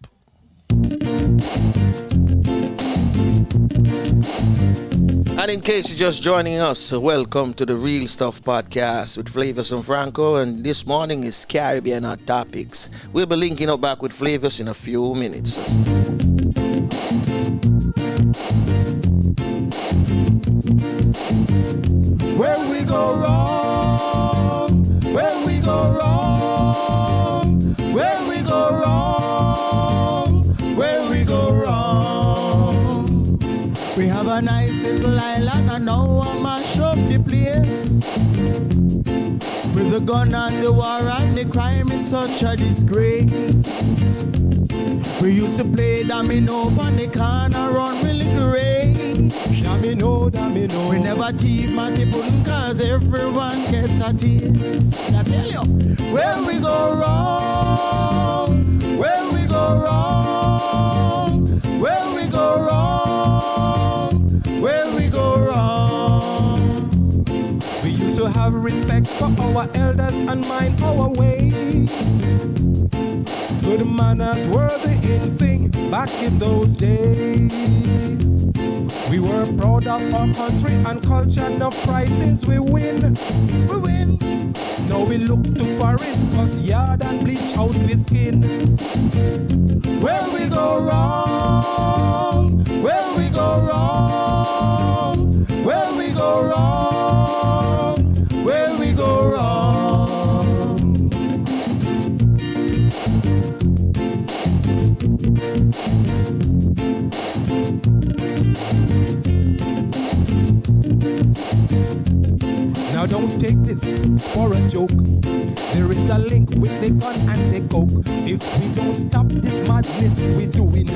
And in case you're just joining us, welcome to the Real Stuff Podcast with Flavius Franco. And this morning is Caribbean Hot Topics. We'll be linking up back with Flavius in a few minutes. Where we go wrong, where we go wrong, where we go wrong, where we go wrong. We have a nice little island and now I mash up the place. With the gun and the war and the crime is such a disgrace. We used to play domino on the corner run with little rain. Domino, domino. We never teeth Matty Pudding cause everyone gets a taste. I tell you, where we go wrong, where we go wrong, where we go wrong, where we go wrong. We used to have respect for our elders and mind our ways. Good manners were the in thing back in those days. We were proud of our country and culture, no prizes we win. We win. Now we look to foreign cause yard and bleach out with skin. Where we go wrong, where we go wrong, where we go wrong, where we go wrong. Now don't take this for a joke. There is a link with the gun and the coke. If we don't stop this madness we're doing,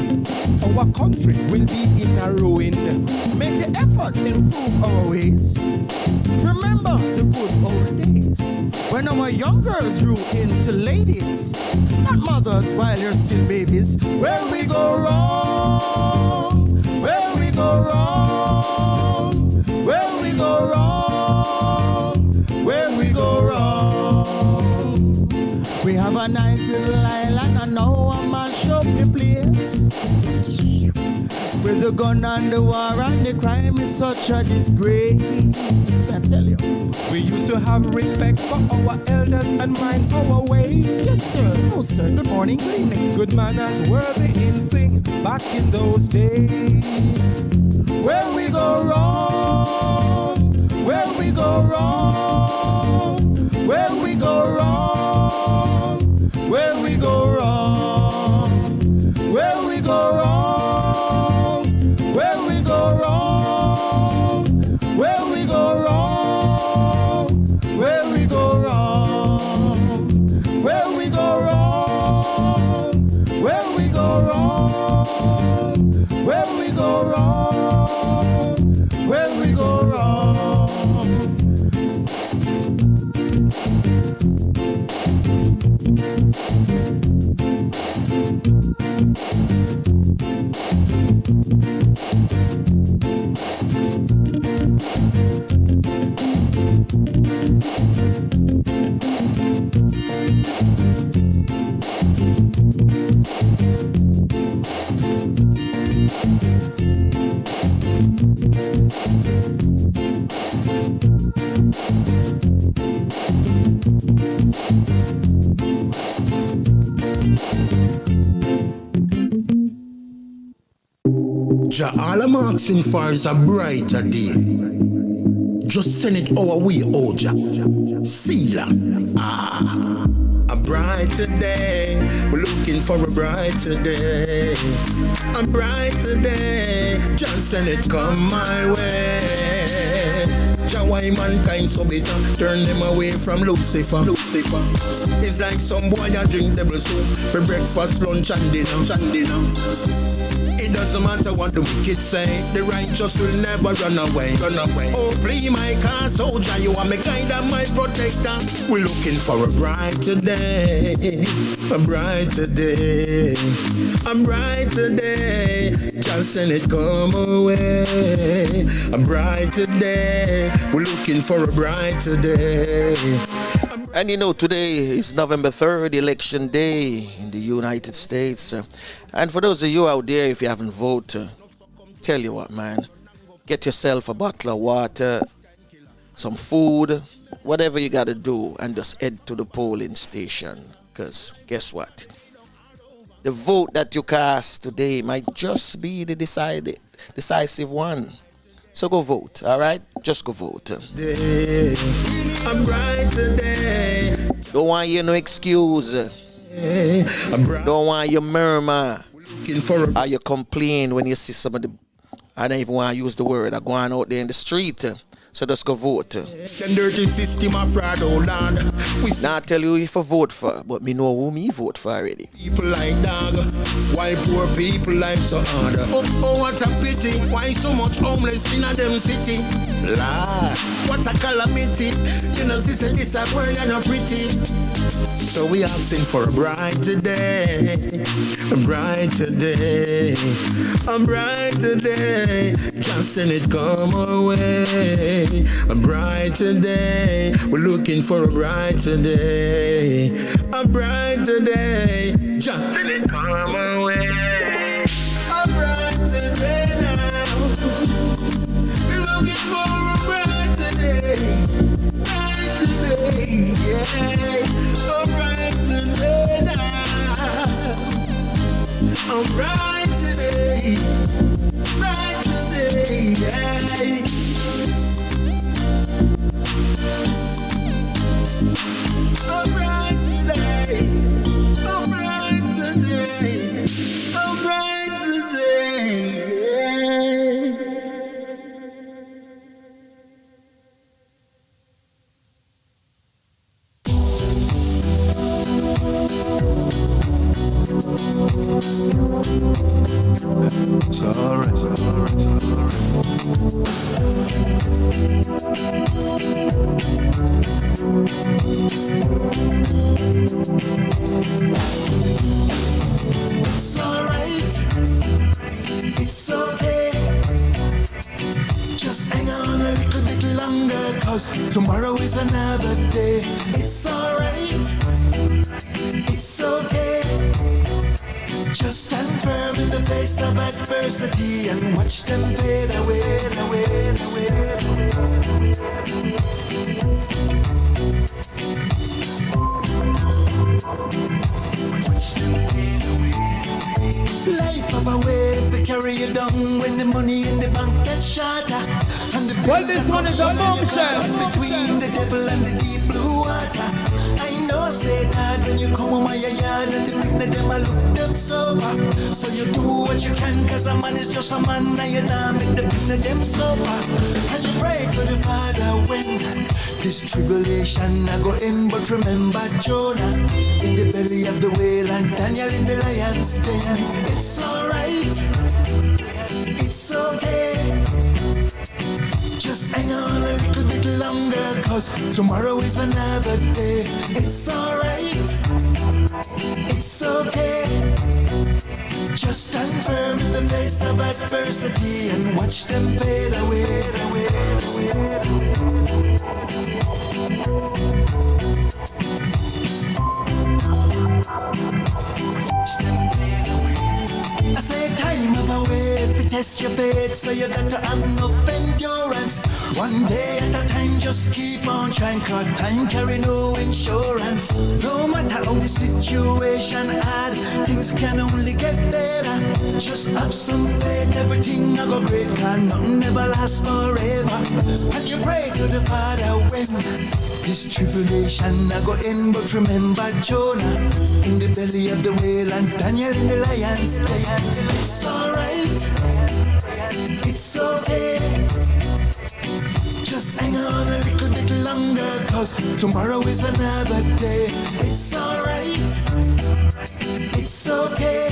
our country will be in a ruin. Make the effort to improve our ways. Remember the good old days when our young girls grew into ladies, not mothers while you're still babies. Where we go wrong, where we go wrong, where we go wrong, where we go wrong. We have a nice little island and now I mash up the place. With the gun and the war and the crime is such a disgrace. I tell you. We used to have respect for our elders and mind our ways. Yes, sir. No, sir. Good morning. Good evening. Good manners were the in thing back in those days. Where we go wrong, where we go wrong, where we go wrong, where we go wrong, where we go wrong, where we go wrong, where we go wrong, where we go wrong, where we go wrong, where we go wrong, where we go wrong, where we go wrong. Jah, all I'm asking for is a brighter day. Just send it our way, oh Jah. Sealer. A brighter day. We're looking for a brighter day. A brighter day. Just send it come my way. Jah, why mankind so bitter? Turn them away from Lucifer. It's like some boy a drink devil soup for breakfast, lunch and dinner. It It doesn't matter what the wicked say, the righteous will never run away. Oh, please, my car soldier, you are my guide and my protector. We're looking for a brighter day, a brighter day, a brighter day. Just send it come away. A brighter day. We're looking for a brighter day. And you know, today is November 3rd, election day in the United States. And for those of you out there, if you haven't voted, tell you what, man, get yourself a bottle of water, some food, whatever you got to do, and just head to the polling station. Because guess what? The vote that you cast today might just be the decisive one. So go vote, all right? Just go vote. Don't want you no excuse. Don't want you murmur or you complain when you see somebody. I don't even want to use the word. I'm going out there in the street. So just go vote. Dirty system of fraud, oh Lord. Now I tell you if I vote for, but me know who me vote for already. People like dog, why poor people life so hard? Oh, what a pity, why so much homeless in a them city? Lord, what a calamity. You know, sister, this a world and not pretty. So we asking for a brighter day, a brighter day, a brighter day. Just send it come away. A brighter day. We're looking for a brighter day, a brighter day. Just send it come away. A brighter day now. We're looking for a brighter day, brighter day, yeah. A brighter day now. A brighter day, brighter day, yeah. A brighter day, a brighter day, a brighter day, yeah. It's alright. It's alright. It's okay. Just hang on a little bit longer, 'cause tomorrow is another day. It's alright. It's okay. Just stand firm in the face of adversity and watch them fade away, away, away, away. Life of a way to carry you down when the money in the bank gets shorter. And the well, this one is a bombshell. Between the devil and the deep blue water. I know say that when you come on my yard and the people them I look them sober. So you do what you can, 'cause a man is just a man, and you don't make the people them sober. And you pray to the Father when this tribulation I go in. But remember Jonah in the belly of the whale and Daniel in the lion's den. It's alright, it's okay. Just hang on a little bit longer, 'cause tomorrow is another day. It's alright, it's okay. Just stand firm in the face of adversity and watch them fade away, away, away, away. I say time of a way to test your faith, so you got to have enough endurance. One day at a time, just keep on trying, 'cause time carry no insurance. No matter how the situation hard, things can only get better. Just have some faith, everything will go great, 'cause nothing never lasts forever. And you pray to the Father when this tribulation I go in. But remember Jonah in the belly of the whale and Daniel in the lion's den. It's alright, it's okay. Just hang on a little bit longer, 'cause tomorrow is another day. It's alright, it's okay.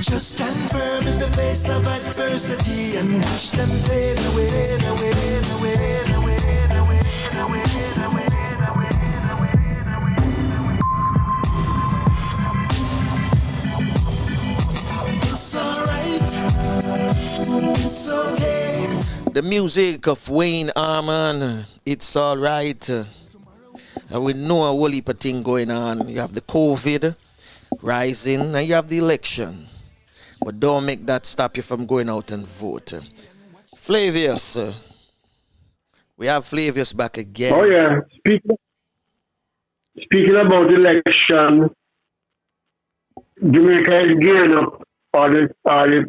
Just stand firm in the face of adversity and push them fade away, away, away, away, away, away, away. It's alright, it's okay. The music of Wayne Arman, it's alright. And we know a whole heap of thing going on. You have the COVID rising and you have the election. But don't make that stop you from going out and vote. Flavius, we have Flavius back again. Oh yeah, speaking about election, Jamaica is gearing up, or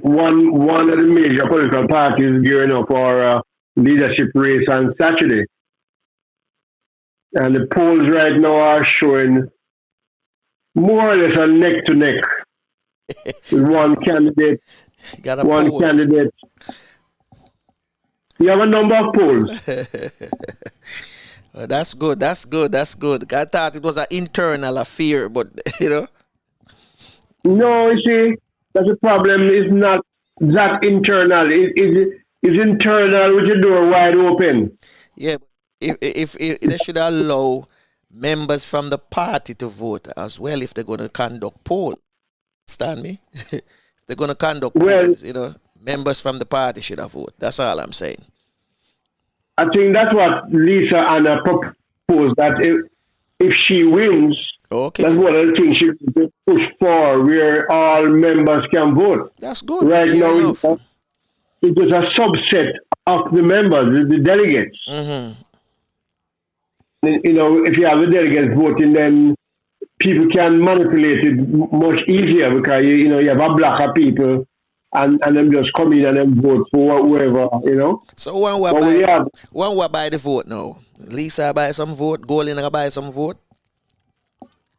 one of the major political parties gearing up for a leadership race on Saturday. And the polls right now are showing more or less a neck to neck with one candidate. Candidate. You have a number of polls. Well, that's good. I thought it was an internal affair, but you know. No, you see, that's the problem. It's not that internal. It's internal with the door wide open. Yeah, if they should allow members from the party to vote as well if they're going to conduct polls. Understand me? If they're going to conduct polls, you know, members from the party should have voted. That's all I'm saying. I think that's what Lisa Anna proposed, that if she wins, that's one of the things she could push for, where all members can vote. That's good. Right now, it's just a subset of the members, the delegates. Mm-hmm. You know, if you have the delegates voting, then people can manipulate it much easier because, you know, you have a block of people and them just come in and then vote for whoever, you know. So one will buy the vote now. Lisa buy some vote, Golden buy some vote.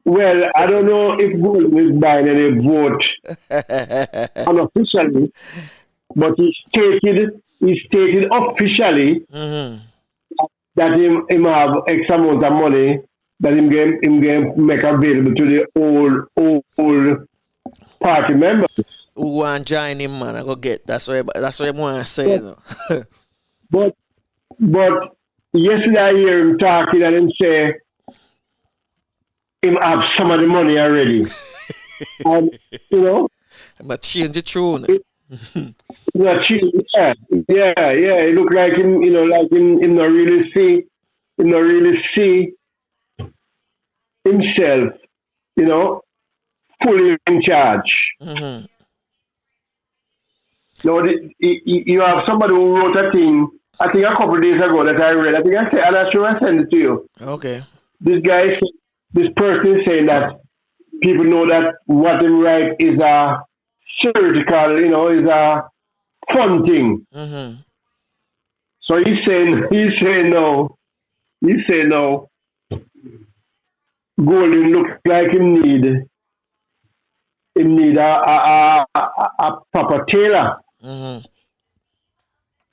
Well, I don't know if Golden is buying any vote unofficially, but he stated officially that him have X amount of money that him game make available to the old party members. Who want to join him, man? I go get. That's what I want to say. But yesterday I hear him talking and him say him have some of the money already. And you know, I'm gonna change the tune. Yeah. It look like him, you know, like him not really see himself, you know, fully in charge. Mm-hmm. No, you have somebody who wrote a thing, I think a couple of days ago that I read. I think I sent it to you. Okay. This person is saying that people know that what they write is a surgical, you know, is a fun thing. Mm-hmm. So he's saying no. Golden looks like him need a proper tailor. Mm-hmm.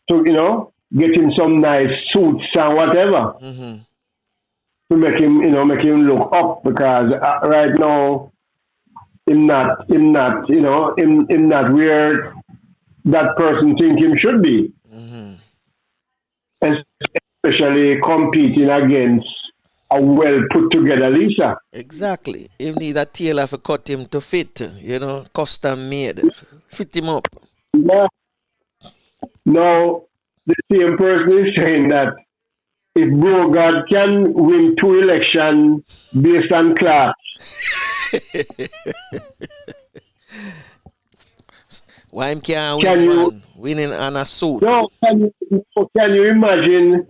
So, you know, get him some nice suits and whatever. Mm-hmm. To make him look up, because right now him not where that person think him should be. Mm-hmm. Especially competing against a well put together Lisa. Exactly. He need a tailor for cut him to fit, you know, custom made. Fit him up. Yeah. Now the same person is saying that if Brogard can win 2 elections based on class. Why him can't win winning on a suit? No, can you imagine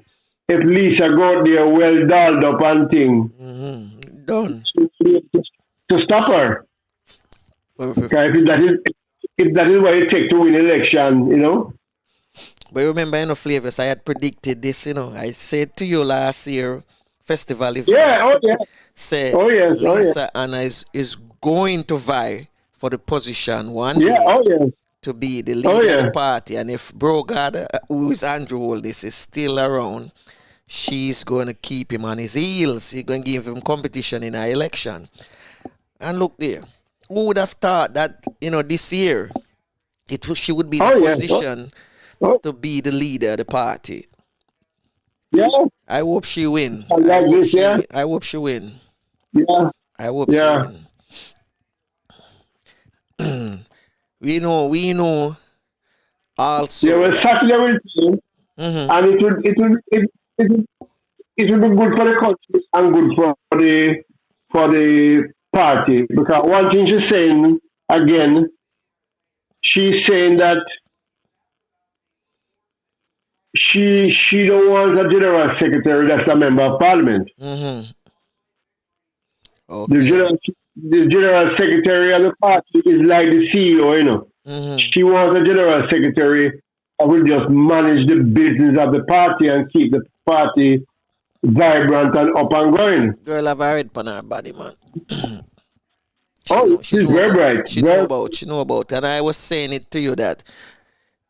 if Lisa got there well dolled up and thing? Mm-hmm. Done. To stop her. Perfect. If that is what it takes to win election, you know. But remember, you know, Flavius, I had predicted this, you know. I said to you last year, festival events. Yeah, Say Lisa Anna is going to vie for the position one day to be the leader of the party. And if Brogard, who is Andrew Holdis, is still around, she's going to keep him on his heels. She's going to give him competition in our election. And look there. who would have thought that, this year she would be in a position to be the leader of the party. Yeah. I hope she win. I hope she win. Yeah. I hope she win. We know also. Yeah, well, Saturday will be, and it will be good for the country and good for the party, because one thing she's saying again, she's saying that she don't want a general secretary that's a member of parliament. Okay. The general secretary of the party is like the CEO, She wants a general secretary that will just manage the business of the party and keep the party vibrant and up and going. Girl have a red on her body, man. She's very bright. She know about. And I was saying it to you that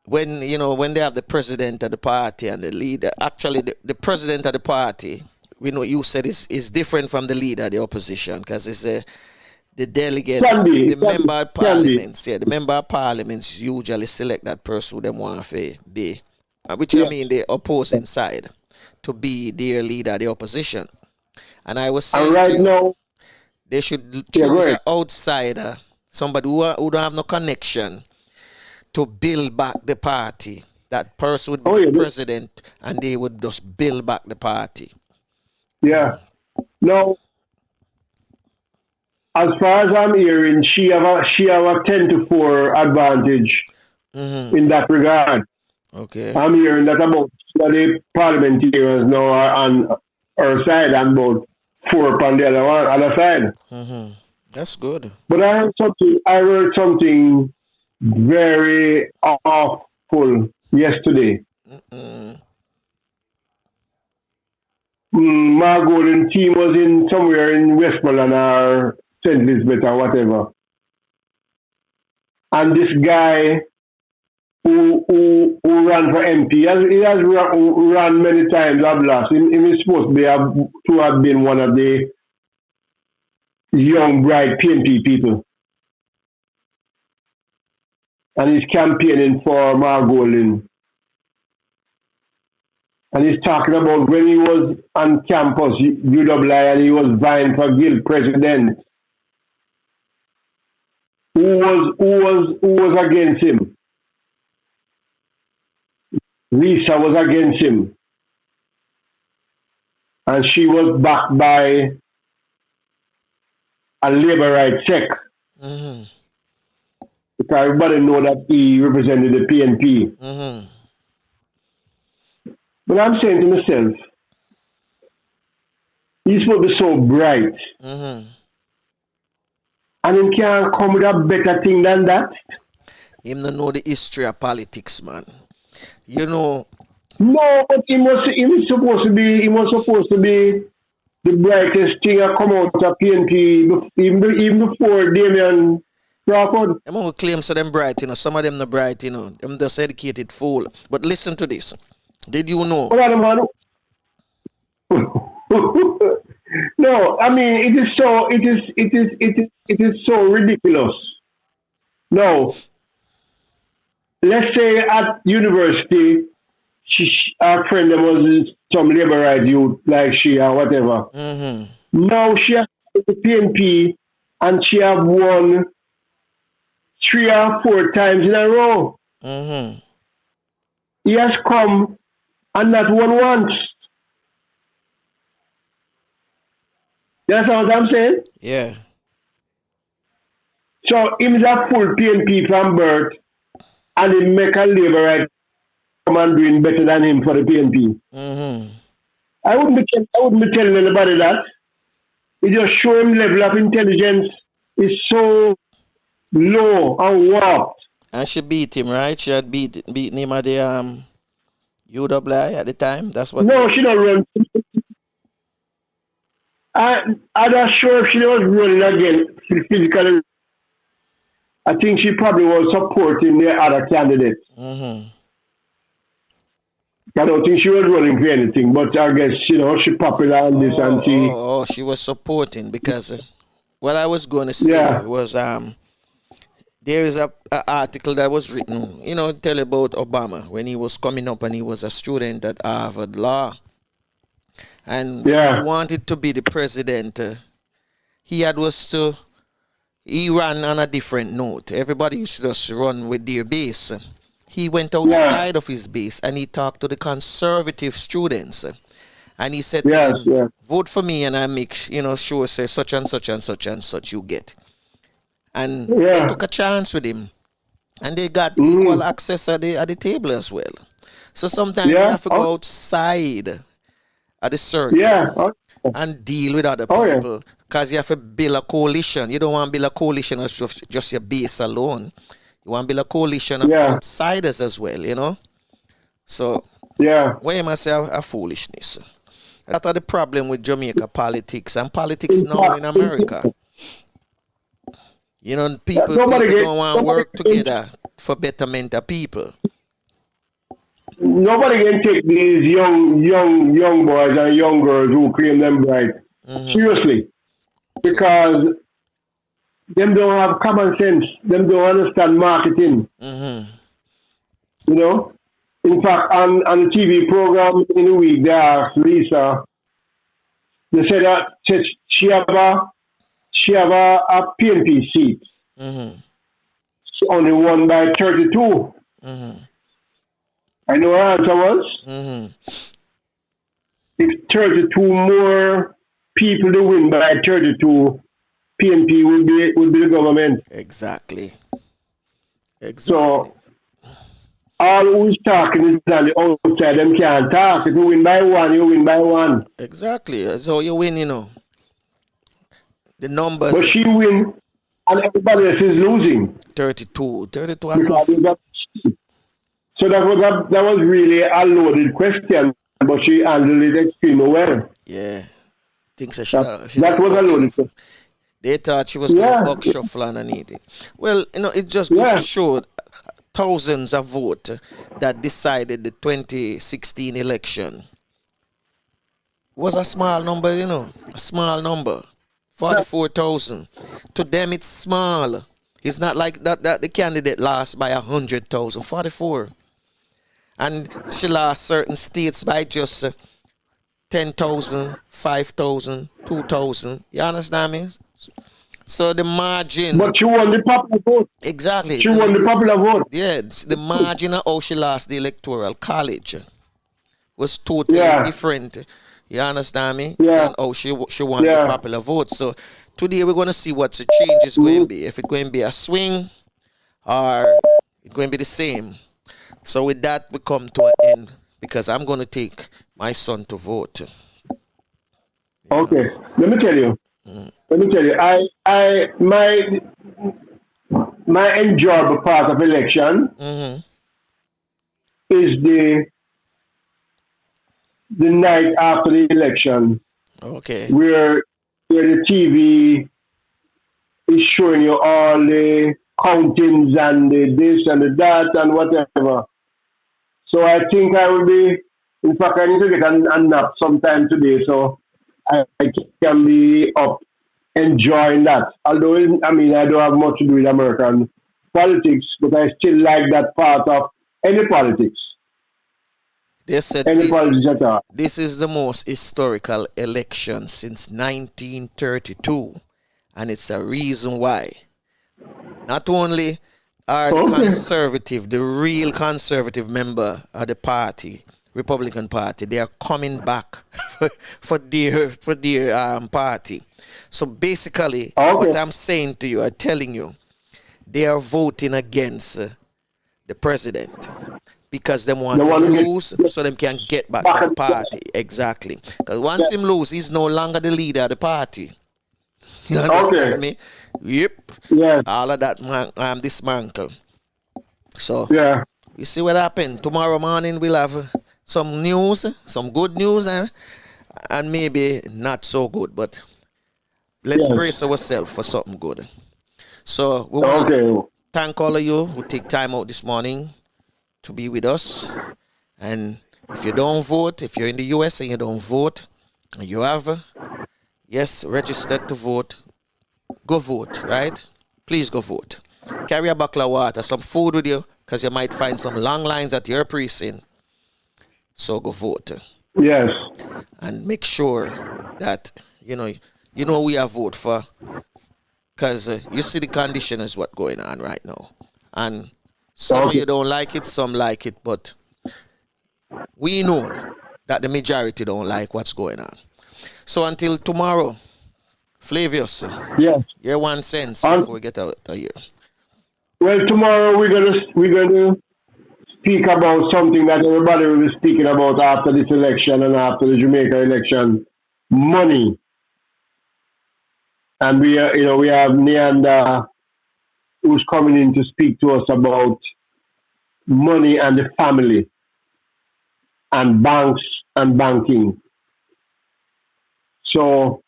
when they have the president of the party and the leader, actually the president of the party, you said is different from the leader of the opposition, because it's the delegates, the member of parliaments. Yeah, the member of parliaments usually select that person who them want to be, which I mean the opposing side, to be their leader of the opposition. And I was saying now, they should choose an outsider, somebody who don't have no connection, to build back the party. That person would be the president, and they would just build back the party. Yeah. Now, as far as I'm hearing, she have a 10-4 advantage in that regard. Okay. I'm hearing that about the parliamentarians now are on her side and about 4 on the other side. That's good. But I heard something very awful yesterday. Margot and team was in somewhere in Westmoreland or St. Elizabeth or whatever. And this guy who ran for MP, he has run many times, I've lost. He was supposed to have been one of the young, bright PNP people. And he's campaigning for Margolin. And he's talking about when he was on campus, UWI, and he was vying for guild president. Who was against him? Lisa was against him. And she was backed by a labor rights sect. Because everybody know that he represented the PNP. But I'm saying to myself, he's supposed to be so bright. And he can't come with a better thing than that. Him don't know the history of politics, man. No, but he was supposed to be the brightest thing that come out of PNP even before Damien Crawford. I'm going to claim so them bright, some of them not bright, them just educated fool. But listen to this. Did you know? No, I mean it is so ridiculous. No, let's say at university, our friend was some labor right youth like she or whatever. Now she has the PNP and she have won 3 or 4 times in a row. He has come and not won once. That's what I'm saying? Yeah. So him is a full PNP from birth, and he make a labor right come and doing better than him for the PNP. I wouldn't be telling anybody that. It just show him level of intelligence is so low and warped. And she beat him, right? She had beaten him at the UWI at the time. That's what. No, she don't run. I'm not sure if she was running again physically. I think she probably was supporting the other candidates. I don't think she was running for anything, but I guess, she popular on this and she... she was supporting because... what I was going to say was there is a article that was written, tell about Obama when he was coming up and he was a student at Harvard Law. And when he wanted to be the president, he ran on a different note. Everybody used to just run with their base. He went outside of his base and he talked to the conservative students. And he said to them, vote for me and I make sure say such and such and such and such you get. And they took a chance with him. And they got equal access at the table as well. So sometimes you have to go outside of the circle and deal with other people. Because you have to build a coalition. You don't want to build a coalition of just your base alone. You want to build a coalition of outsiders as well, So, what you must say a foolishness. That's the problem with Jamaica politics and politics now in America. People don't want to work together for betterment of people. Nobody can take these young boys and young girls who claim them bright seriously, because them don't have common sense. Them don't understand marketing. In fact, on the TV program in the week, they asked Lisa. They said that she have a PNP seat. She only won by 32. I know her answer was. If 32 more people to win by 32, PNP would be the government. Exactly. So all who's talking is on the outside. Them can't talk. If you win by one, you win by one. Exactly. So you win, The numbers. But she win, and everybody else is losing. 32 enough. So that was really a loaded question, but she handled it extremely well. Yeah. Thinks I should have. That was a loaded question. They thought she was going to buck shuffle underneath it. Well, it just goes to show thousands of votes that decided the 2016 election was a small number, a small number. 44,000. To them, it's small. It's not like that the candidate lost by 100,000. 44. And she lost certain states by just 10,000, 5,000, 2,000. You understand me? So the margin. But she won the popular vote. Exactly. She won the popular vote. Yeah, the margin of how she lost the electoral college was totally different. You understand me? Yeah. And she won the popular vote. So today we're going to see what the change is going to be. If it's going to be a swing or it's going to be the same. So with that, we come to an end because I'm going to take my son to vote. Okay. Let me tell you. My enjoyable part of election is the night after the election. Okay. Where the TV is showing you all the countings and the this and the that and whatever. So I think I will be, in fact, I need to get a nap sometime today, so I can be up enjoying that. Although, I don't have much to do with American politics, but I still like that part of any politics. They said this is the most historical election since 1932, and it's a reason why. Not only are the real conservative member of the party, Republican Party, they are coming back for their party. So basically, what I'm saying to you, I'm telling you, they are voting against the president because they want to lose so they can get back the party. Exactly. Because once him lose, he's no longer the leader of the party. You understand me? Yep. Yeah. All of that dismantle. So you see what happened. Tomorrow morning we'll have some news, some good news, and maybe not so good, but let's brace ourselves for something good. So we want to thank all of you who take time out this morning to be with us. And if you don't vote, if you're in the US and you don't vote, you have registered to vote, go vote, right? Please go vote. Carry a bottle of water, some food with you, because you might find some long lines at your precinct. So go vote. Yes. And make sure that, you know we are vote for, because you see the condition is what's going on right now. And some of you don't like it, some like it, but we know that the majority don't like what's going on. So until tomorrow, Flavius, yes, your 1 cent before we get out of here. Well, tomorrow we're gonna speak about something that everybody will be speaking about after this election and after the Jamaica election: money. And we have Neanda who's coming in to speak to us about money and the family and banks and banking. So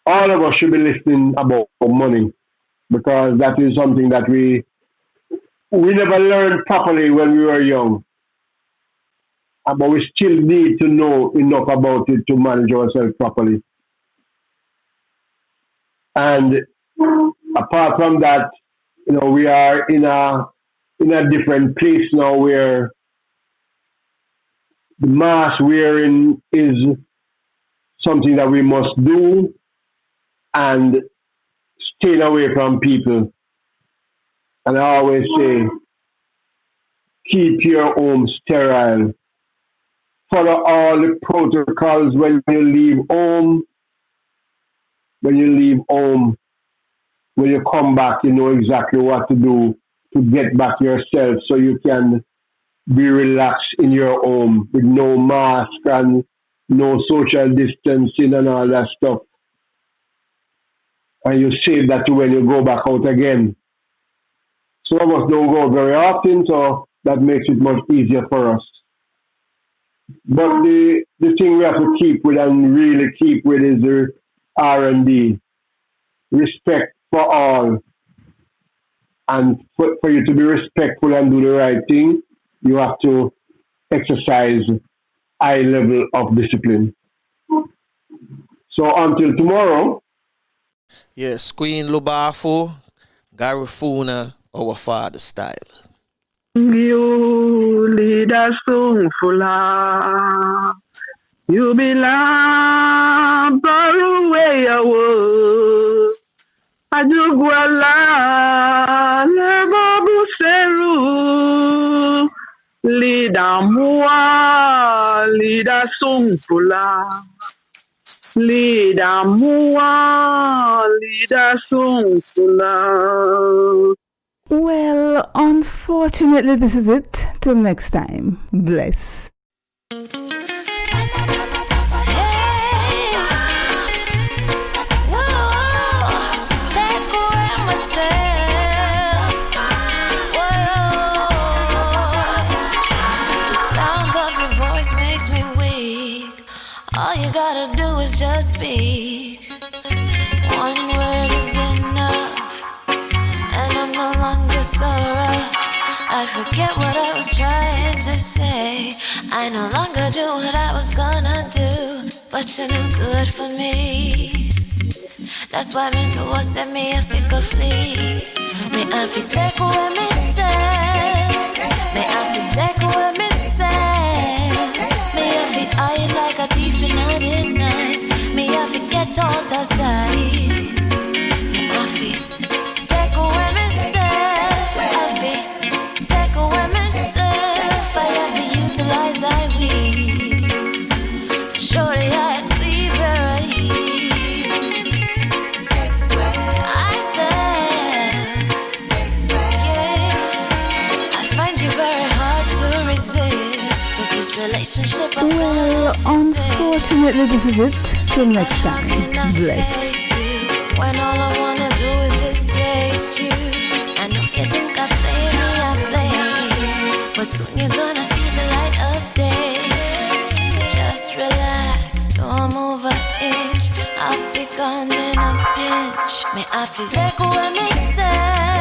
all of us should be listening about money, because that is something that we never learned properly when we were young. But we still need to know enough about it to manage ourselves properly. And apart from that, we are in a different place now where the mask wearing is something that we must do, and staying away from people. And I always say, keep your home sterile. Follow all the protocols when you leave home. When you leave home, when you come back, you know exactly what to do to get back yourself, so you can be relaxed in your home with no mask and no social distancing and all that stuff. And you save that to when you go back out again. Some of us don't go very often, so that makes it much easier for us. But the thing we have to keep with and really keep with is the R&D. Respect for all. And for you to be respectful and do the right thing, you have to exercise high level of discipline. So until tomorrow. Yes, Queen Lubafu, Garifuna, our father style. You lead us so full. You belong far away away. Ajuguala lebo buseru. Lida mua, lida sungfula. Lida mua, lida sungfula. Well, unfortunately, this is it. Till next time. Bless. All you gotta do is just speak. One word is enough, and I'm no longer so rough. I forget what I was trying to say. I no longer do what I was gonna do, but you're no good for me. That's why me know what set me if it could flee. Me I fi take away me say. Me I fi take away me say. Me I fi hide like a thief in the night. Me I fi get out of sight. Me I fi take away myself. I fi take away myself. I have to utilize I wings. Show the eye cleave your eyes. I said, yeah. I find you very hard to resist, but this relationship I'm Well, unfortunately, this is it. Till next time. Bless. When all I wanna do is just taste you. I know you think I play me, I play. But soon you're gonna see the light of day. Just relax, don't move an inch. I'll be gone in a pinch. May I feel like what me say.